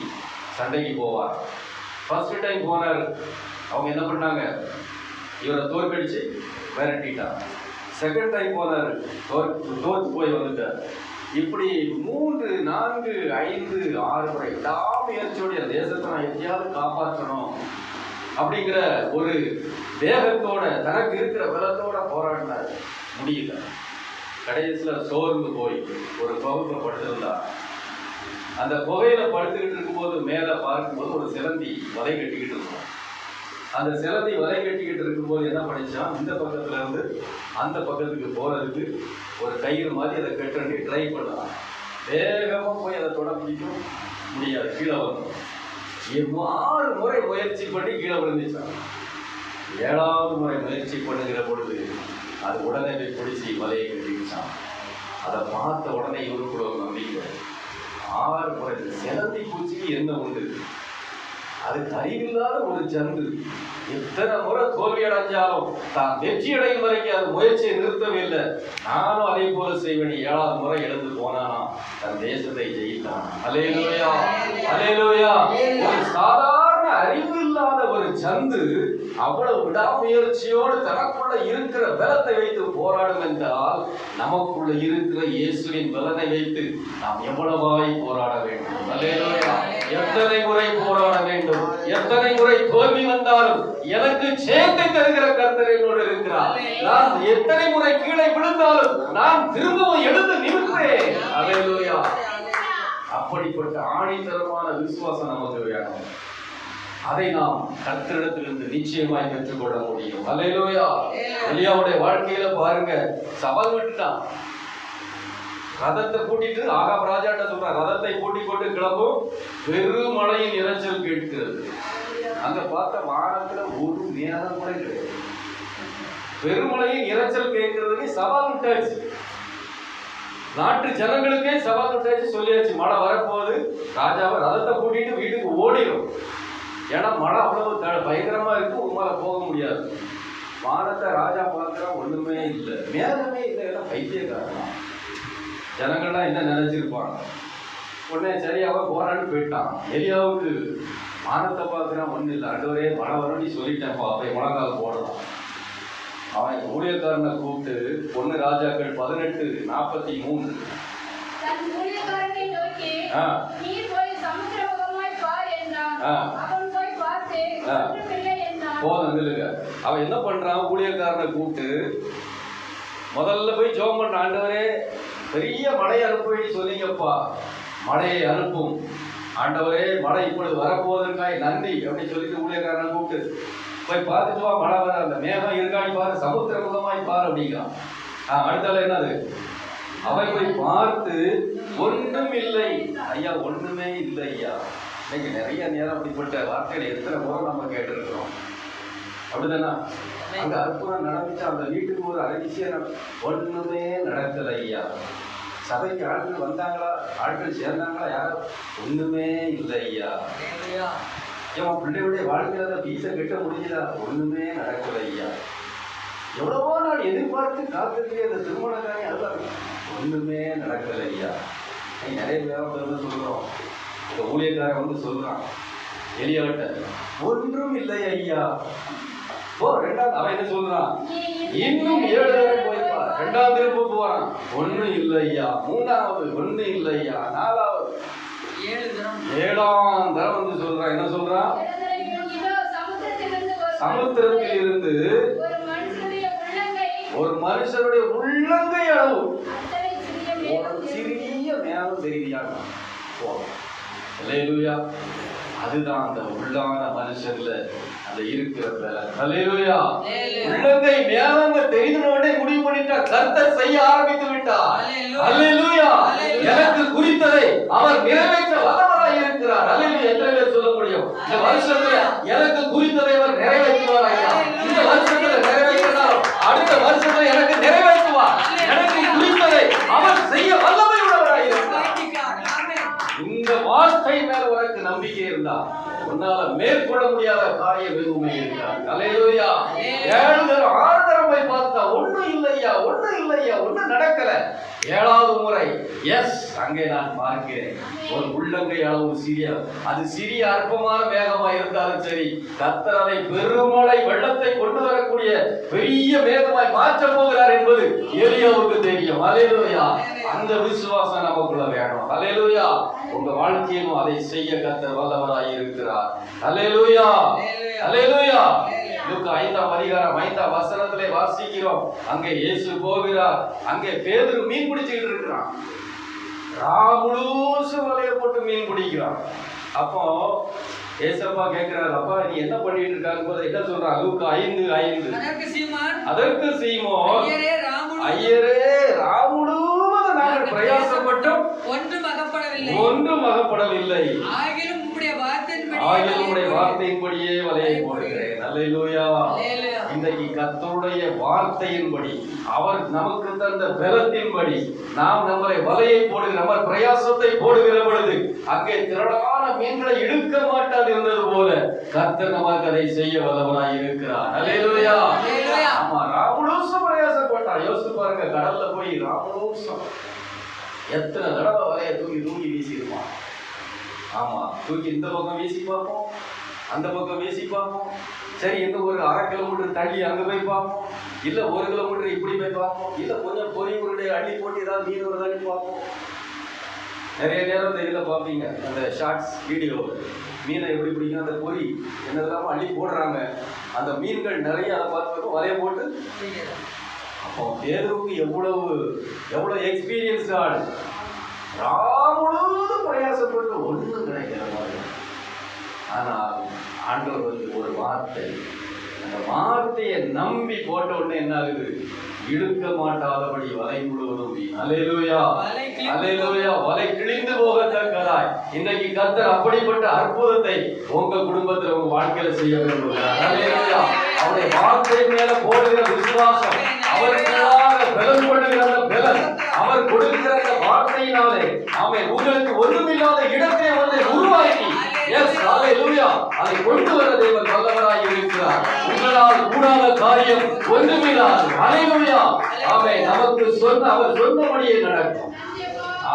Speaker 1: சண்டைக்கு போவார். ஃபர்ஸ்ட் டைம் போனாரு, அவங்க என்ன பண்ணாங்க? இவரை தோற்கடிச்சு விரட்டிட்டார். செகண்ட் டைம் போனாரு, தோற்று போய் வந்துட்டார். இப்படி 3, 4, 5, 6 முறை விடாமுயற்சியோடைய தேசத்தை நான் எப்படியாவது காப்பாற்றணும் அப்படிங்கிற ஒரு வேகத்தோட, தனக்கு இருக்கிற பலத்தோட போராடினார். முடியல. கடைசியில சோர்ந்து போய் ஒரு குகையில படுத்திருந்தார். அந்த குகையில படுத்துக்கிட்டு இருக்கும்போது மேல பார்க்கும்போது ஒரு சிலந்தி வலை கட்டிக்கிட்டு இருக்கும். அந்த சிலந்தி வலை கட்டிக்கிட்டு இருக்கும்போது என்ன பண்ணிச்சான்? இந்த பக்கத்துல இருந்து அந்த பக்கத்துக்கு போறதுக்கு ஒரு கயிறு மாதிரி அதை கட்டி ட்ரை பண்ணலாம். வேகமா போய் அதை தொட முடியும், முடியாது, கீழே வரணும். 6 முறை முயற்சி பண்ணி கீழே விழுந்துச்சான். 7வது முறை முயற்சி பண்ணுகிற பொழுது அது உடனே போய் பிடிச்சி மலையை கட்டிச்சான். அதை பார்த்த உடனே இவருக்குள்ள ஒரு நம்பிக்கை. 6 முறை சிலந்தி பூச்சிக்கு என்ன உண்டு? அது அறிவில்லாத ஒரு ஜந்து. எத்தனை முறை தோல்வி அடைஞ்சாலும் தான் வெற்றி அடையும் வரைக்கும் அது முயற்சியை நிறுத்தவே இல்லை. நானும் அதே போல செய்வேன். 7வது முறை எழுந்து போனானா தன் தேசத்தை ஜெயித்தான். அல்லேலூயா, அல்லேலூயா. ஒரு சாதாரண அறிவு இல்லாத ஒரு ஜந்து அவ்வளவு விடாமுயற்சியோடு தனக்குள்ள இருக்கிற பலத்தை வைத்து போராடும் என்றால், நமக்குள்ள இருக்கிற இயேசுவின் பலனை வைத்து நாம் எவ்வளவாய் போராட வேண்டும். அல்லேலூயா. எத்தனை முறை போராட வேண்டும், எத்தனை முறை தோல்வி வந்தாலும் எனக்கு ஜெயத்தை தருகிற கர்த்தர் என்னோடு இருக்கிறார். நான் எத்தனை முறை கீழே விழுந்தாலும் நான் திரும்பவும் எழுந்து நிற்பேன். அல்லேலூயா. அப்படிப்பட்ட ஆணித்தரமான விசுவாசம் நமக்கு வேணும். அதை நாம் கர்த்தரிடத்திலிருந்து நிச்சயமாய் பெற்றுக்கொள்ள முடியும். அல்லேலூயா. எலியாவுடைய வாழ்க்கையில பாருங்க, சவால் விட்டுட்டான். ரதத்தை கூட்டிட்டு ஆகாப் ராஜாட்ட சொல்றான், ரதத்தை கூட்டிக் கொண்டு கிளம்பும், பெருமழையின் இரைச்சல் கேட்கிறது. அங்க பார்த்த வானத்துல ஒரு நேரம் கூட கிடையாது. பெருமழையின் இரைச்சல் கேட்கிறதுக்கு சவால் விட்டாச்சு. நாட்டு ஜனங்களுக்கே சவால் விட்டாச்சு, சொல்லியாச்சு மழை வரப்போகுது. ராஜாவை ரதத்தை கூட்டிட்டு வீட்டுக்கு ஓடிடும். ஏன்னா மழை அவ்வளவு பயங்கரமா இருக்கு, உமால போக முடியாது. வானத்தை ராஜா பார்க்கிற ஒண்ணுமே இல்லை, மேகமே இல்லை. ஏன்னா பைத்தியக்காரன். ஜனங்கள்லாம் என்ன நினைச்சிருப்பாங்க? உடனே சரியாவ போறான்னு போயிட்டான். எலியாவுக்கு வானத்தை பார்க்கிறான், ஒண்ணு இல்லை. ஆண்டவரே மழை வரும்னு சொல்லிட்டேன்ப்பா, அப்படி முழங்கால் போடலாம். அவன் ஊழியக்காரனை கூப்பிட்டு 1 ராஜாக்கள் 18:43
Speaker 2: தன் ஊழியக்காரனை நோக்கி, நீ போய் சமுத்திரமுகமாய் பார் என்றான். அவன் போய் பார்த்து ஒன்றுமில்லை என்றான்.
Speaker 1: போதும் நில்லுங்க. அவன் என்ன பண்றான்? ஊழியக்காரனை கூப்பிட்டு முதல்ல போய் ஜெபம் பண்றான். ஆண்டவரே பெரிய மழையை அனுப்பி சொன்னீங்கப்பா, மழையை அனுப்பும் ஆண்டவரே, மழை இப்பொழுது வரப்போவதற்காய் நன்றி அப்படின்னு சொல்லிட்டு ஊழியக்காரனை கூப்பிட்டு போய் பார்த்துட்டு வா, மழை வர, அந்த மேகம் இருக்காடி பாரு, சமுத்திர முகமாய் பாரு அப்படிங்கிறான். அடுத்தால என்னது? அவன் போய் பார்த்து ஒன்றும் இல்லை. ஐயா ஒண்ணுமே இல்லை ஐயா. இன்னைக்கு நிறைய நேரம் அப்படிப்பட்ட வார்த்தைகளை எத்தனை முறை நம்ம கேட்டிருக்கிறோம். அப்படிதானா? அங்க அற்புதம் நடந்துச்சு, அந்த வீட்டுக்கு ஒரு அதிசயம் ஒண்ணுமே நடக்கல ஐயா. சபைக்கு ஆட்கள் வந்தாங்களா, ஆட்கள் சேர்ந்தாங்களா, யாரும் ஒண்ணுமே இல்லை ஐயா. ஏன் பிள்ளையுடைய வாழ்க்கையில பீச கட்ட முடிஞ்சதா? ஒண்ணுமே நடக்கல ஐயா. எவ்வளவோ நாள் எதிர்பார்த்து காத்திருக்கே அந்த திருமண காரியம், அதுதான் ஒண்ணுமே நடக்கல ஐயா. நிறைய பேர் சொல்றோம். இந்த ஊழியக்காரன் வந்து சொல்றான் எலியாவிட்ட, ஒன்றும் இல்லை ஐயா. ரெண்டாவது அவன் என்ன சொல்றான்? இன்னும் 7 தடவை போய்ப்பா. 2ஆம் திரும்ப போறான், ஒன்னும் இல்லை ஐயா. 3ஆவது ஒன்னும் இல்லை ஐயா. 4ஆவது 7ஆம் தடவை வந்து சொல்றான். என்ன சொல்றான்? சமுத்திரத்தில் இருந்து ஒரு மனுஷனுடைய உள்ளங்கை அளவு ஒரு சிறிய மேகம் தெரிவியாங்க. அல்லேலூயா. அதுதான் அந்த உள்ளான மனுஷன்ல அந்த இருக்கிற பலன். அல்லேலூயா. உள்ளங்கை மேகங்க தெரிந்தவுடனே முடிவு பண்ணிட்டா, கர்த்தர் செய்ய ஆரம்பித்து விட்டார். அல்லேலூயா. எனக்கு குறித்ததை அவர் நிறைவேற்ற வல்லவராய் இருக்கிறார். அல்லேலூயா. எத்தனை பேர் சொல்ல முடியும்? இந்த வருஷத்துல எனக்கு குறித்ததை அவர் நிறைவேற்றுவார் ஐயா. இந்த வருஷத்துல நிறைவேற்றினார், அடுத்த வருஷத்துல எனக்கு நிறைவேற்றுவார். எனக்கு குறித்ததை அவர் செய்ய வல்லமை உள்ளவராய் இருக்கிறார். இந்த வார்த்தை மேல உனக்கு நம்பிக்கை இருந்தா உன்னால மேற்கொள்ள முடியாத காரியம் எதுவுமே இருக்காது. அல்லேலூயா. 7 தடவை 6 தடவை போய் பார்த்தா ஒண்ணும் இல்லையா, ஒண்ணும் இல்லையா, ஒண்ணும் நடக்கல. 7வது முறை எஸ், அங்கே நான் பார்க்கிறேன் ஒரு உள்ளங்கை அளவு சிறிய, அது சிறிய அற்பமான மேகமா இருந்தாலும் சரி, கர்த்தர் அதை பெருமழை வெள்ளத்தை கொண்டு வரக்கூடிய பெரிய மேகமாய் மாற்ற போகிறார் என்பது எலியாவுக்கு தெரியும். அல்லேலூயா. அந்த விசுவாசம் நமக்குள்ள வேணும். அல்லேலூயா. உங்க வாழ்க்கையிலும் அதை செய்ய கர்த்தர் வல்லவராய் இருக்கிறார். அல்லேலூயா. அல்லேலூயா. லூக்கா 5ஆம் அதிகாரம் 5ஆம் வசனத்திலே வாசிக்கிறோம். அங்கே இயேசு போகிறார். அங்கே பேதுரு மீன் பிடிச்சிட்டு இருக்கிறான். ராமுழுசும் வலைய போட்டு மீன் பிடிக்கிறான். அப்போ ஏசப்பா கேட்கிறார், அப்பா நீ என்ன பண்ணிட்டு இருக்காங்க? என்ன சொல்றான்? லூக்கா 5:5. அதற்கு சீமோன், ஐயரே ராமுழுவதும் நாங்கள் பிரயாசப்பட்டோம், ஒன்றும் அகப்படவில்லை. ஆகிலும் உம்முடைய ஆகிய உடைய வார்த்தையின்படியே வலையை போடுகிறேன். அல்லேலூயா. இன்றைக்கு கர்த்தருடைய வார்த்தையின்படி, அவர் நமக்கு தந்த பலத்தின்படி நாம் நம்மளை வலையை போடுகிற, நம்ம பிரயாசத்தை போடுகிற பொழுது அங்கே திரளான மீன்களை இழுக்க மாட்டாது இருந்தது போல கர்த்தர் நமக்கு அதை செய்ய வல்லவராய் இருக்கிறார். அல்லேலூயா. ஆமா, ராமுலூசம் பிரயாசப்பட்டார். யோசித்து பாருங்க, கடல்ல போய் ராமுலூசம் எத்தனை தடவை வலையை தூக்கி வீசிடுவான். ஆமா, தூக்கி இந்த பக்கம் வீசி பார்ப்போம், அந்த பக்கம் வீசி பார்ப்போம். சரி, இன்னும் ஒரு 1/2 கிலோமீட்டர் தள்ளி அங்க போய் பார்ப்போம், இல்ல 1 கிலோமீட்டர் இப்படி போய் பார்ப்போம், இல்ல கொஞ்சம் பொறி உருடைய அள்ளி போட்டு ஏதாவது மீன் வருதான்னு பார்ப்போம். நிறைய நேரம் இந்த இதில் பார்ப்பீங்க, அந்த ஷார்ட்ஸ் வீடியோ, மீனை எப்படி பிடிக்கும், அந்த பொறி என்னதெல்லாம் அள்ளி போடுறாங்க, அந்த மீன்கள் நிறைய அதை பார்த்து வலைய போட்டு. அப்போ பேதுருக்கு எவ்வளவு எக்ஸ்பீரியன்ஸ் ஆள், முழுவதும் பிரயாசப்பட்டு ஒன்றும் கிடைக்கிற மாதிரி. ஆனால் ஆண்டவர் ஒரு வார்த்தை, அந்த வார்த்தையை நம்பி போட்ட உடனே என்ன ஆகுது, இழுக்க மாட்டாதபடி வலை முழுவதும். அல்லேலூயா, அல்லேலூயா. வலை கிழிந்து போகத்தக்கதாய் இன்னைக்கு கர்த்தர் அப்படிப்பட்ட அற்புதத்தை உங்க குடும்பத்தில், உங்க வாழ்க்கையில செய்ய விரும்புகிறார். அல்லேலூயா. அவருடைய வார்த்தை மேல போடுகிற விசுவாசம், அவருக்காக பலன் கொள்ளுகிற அந்த பலன், அவர் கொடுக்கிற அந்த வார்த்தையினாலே ஆமென், உங்களுக்கு ஒன்றுமில்லாத இடத்தை அவரை உருவாக்கி, எஸ் அல்லேலூயா, அதை கொண்டு வர தேவன் வல்லவராய் இருக்கிறார். உங்களால் கூடாத காரியம் ஒன்றுமில்லாது. அல்லேலூயா. ஆமென். நமக்கு அவர் சொன்னபடியே நடக்கும்.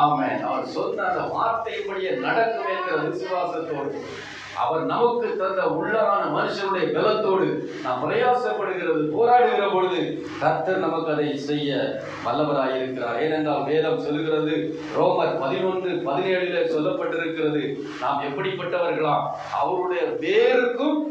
Speaker 1: ஆமென். அவர் சொன்ன அந்த வார்த்தையின்படியே நடக்கும் என்கிற விசுவாசத்தோடு, அவர் நமக்கு தந்த உள்ளான மனுஷனுடைய பலத்தோடு நாம் பிரயாசப்படுகிறது, போராடுகிற பொழுது கர்த்தர் நமக்கு அதை செய்ய வல்லவராய் இருக்கிறார். ஏனென்றால் வேதம் சொல்கிறது, ரோமர் 11:17 சொல்லப்பட்டிருக்கிறது, நாம் எப்படிப்பட்டவர்களாம், அவருடைய வேருக்கும்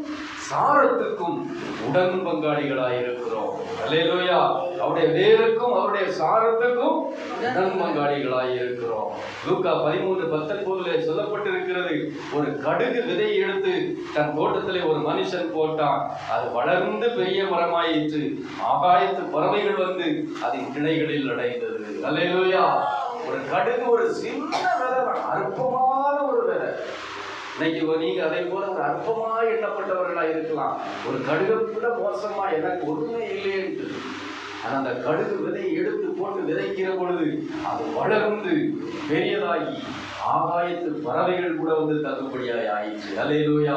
Speaker 1: சாரத்துக்கும் உடன் பங்காளிகளாய் இருக்கிறோம். அல்லேலூயா. அவருடைய வேருக்கும் அவருடைய சாரத்துக்கும் உடன் பங்காளிகளாய் இருக்கிறோம். லூக்கா 13:19 சொல்லப்பட்டிருக்கிறது, ஒரு கடுகு விதையை எடுத்து தன் தோட்டத்திலே ஒரு மனுஷன் போட்டான், அது வளர்ந்து பெரிய மரமாயிற்று, ஆகாயத்து பறவைகள் வந்து அதன் கிளைகளில் அடைந்தது. அல்லேலூயா. ஒரு கடுகு, ஒரு சின்ன விதை, அற்பமான ஒரு விதை. இன்னைக்கு நீங்க அதை போல ஒரு அற்பமா எண்ணப்பட்டவர்களா இருக்கலாம், ஒரு கடுகு கூட மோசமா எனக்கு ஒண்ணுமே இல்லையென்று. ஆனா அந்த கடுகு விதையை எடுத்து போட்டு விதைக்கிற பொழுது அது வளர்ந்து பெரியதாகி ஆகாயத்து பறவைகள் கூட வந்து தகுபடியாய் ஆயிடுச்சு. அல்லேலூயா.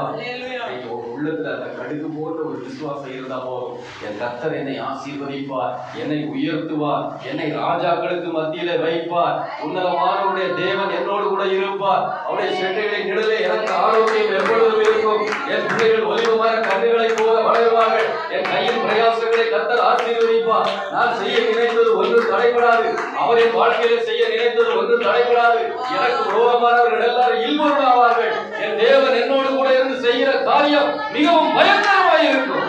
Speaker 1: உள்ளத்துல அந்த கடுகு போன்ற ஒரு விசுவாசம் இருந்தா போதும், என் கர்த்தர் என்னை ஆசீர்வதிப்பார், என்னை உயர்த்துவார், என்னை ராஜாக்களுக்கு மத்தியில வைப்பார், உன்னதமானவருடைய தேவன் என்னோடு கூட இருப்பார், அவருடைய செட்டைகளின் நிழலே எனக்கு ஆரோக்கியம் எப்பொழுதும் இருக்கும், என் பிள்ளைகள் ஒலிவமான கண்ணுகளை போல வளருவார்கள், என் கையின் பிரயாசங்களை கர்த்தர் ஆசீர்வதிப்பார், நான் செய்ய நினைத்தது ஒன்றும் தடைபடாது, அவரின் வாழ்க்கையில செய்ய நினைத்தது ஒன்றும் தடைபடாது, எனக்கு விரோதமானவர்கள் எல்லாரும் இல்பொருளாவார்கள், என் தேவன் என்னோடு கூட இருந்து செய்கிற காரியம் மிகவும் பயங்கரமாய் இருக்கும்.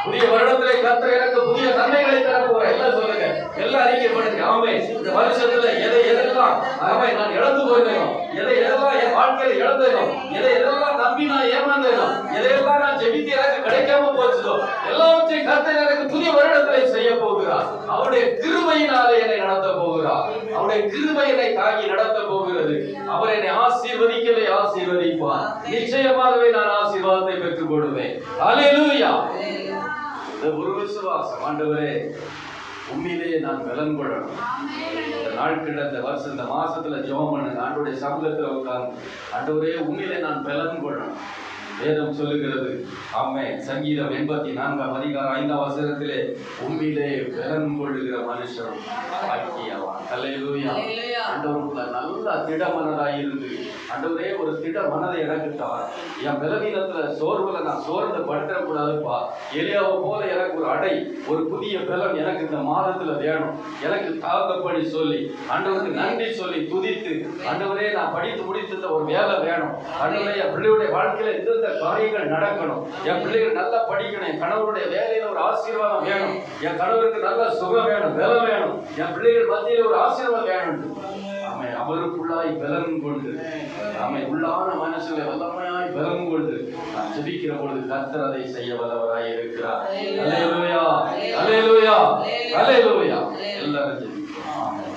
Speaker 1: புதிய வருடத்திலே கர்த்தர் எனக்கு புதிய நன்மைகளை தர போறார். எல்லாம் சொல்லுங்க, எல்லாம் அறிக்கைப்படுங்க. ஆமென். இந்த வருஷத்துல எதெல்லாம் ஆமென் நான் இழந்து போயிருந்தேனோ, எதெல்லாம் என் வாழ்க்கையில இழந்தேனோ, எதெல்லாம் நம்பி நான் ஏமாந்தேனோ, எதையெல்லாம் நான் ஜெபித்து எனக்கு கிடைக்காம போச்சதோ, எல்லாவற்றையும் கர்த்தர் எனக்கு புதிய வருடத்திலே செய்ய போகிறார். அவருடைய கிருபையினாலே என்னை நடத்த போகிறார். அவருடைய கிருபை என்னை தாங்கி நடத்த போகிறது. அவர் என்னை ஆசீர்வதிக்கவே ஆசீர்வதிப்பார். நிச்சயமாகவே நான் ஆசீர்வாதத்தை பெற்றுக் கொள்வேன். அல்லேலூயா. ஒரு விசுவாசம், ஆண்டவரே உண்மையிலேயே நான் பலன் கொள்ளணும். இந்த நாட்கள், இந்த வருஷம், இந்த மாசத்துல ஜெபம் பண்ணுங்க, ஆண்டவருடைய சமூகத்துல உட்கார்ந்து, ஆண்டவரே உண்மையிலே நான் பலன் கொள்ளணும். வேதம் சொல்லுகிறது, ஆமென், சங்கீதம் 84:5 உண்மையிலே பலன் கொள்ளுகிற மனுஷன் பாக்கியவான். அல்லேலூயா. ஆண்டவருக்குள்ள நல்ல திடமனதாய் இருந்து, ஆண்டவரே ஒரு திட மனதை எனக்கு தார், என் பலவீனத்துல சோர்வுல நான் சோர்ந்து படுத்த கூடாதுப்பா, எலியாவை போல எனக்கு ஒரு அடை, ஒரு புதிய பலன் எனக்கு இந்த மாதத்துல வேணும், எனக்கு தாழ்ந்தபடி சொல்லி ஆண்டவருக்கு நன்றி சொல்லி துதித்து, ஆண்டவரே நான் படித்து முடித்த ஒரு வேலை வேணும், ஆண்டவரே என் பிள்ளையுடைய வாழ்க்கையில இந்த காரியங்கள் நடக்கணும், என் பிள்ளைகள் நல்லா படிக்கணும், என் கணவருடைய வேலையில ஒரு ஆசீர்வாதம் வேணும், என் கணவருக்கு நல்ல சுகம் வேணும், பலம் வேணும், என் பிள்ளைகள் மத்தியில ஒரு ஆசீர்வாதம் வேணும். ஆமை அவருக்குள்ளாய் பலன் கொண்டு, ஆமை உள்ளான மனசுல வல்லமையாய் பலன் கொண்டு நான் ஜெபிக்கிற பொழுது கர்த்தர் அதை செய்ய வல்லவராய் இருக்கிறார். அல்லேலூயா, அல்லேலூயா, அல்லேலூயா. எல்லாரும் ஜெபிப்போம். ஆமென்.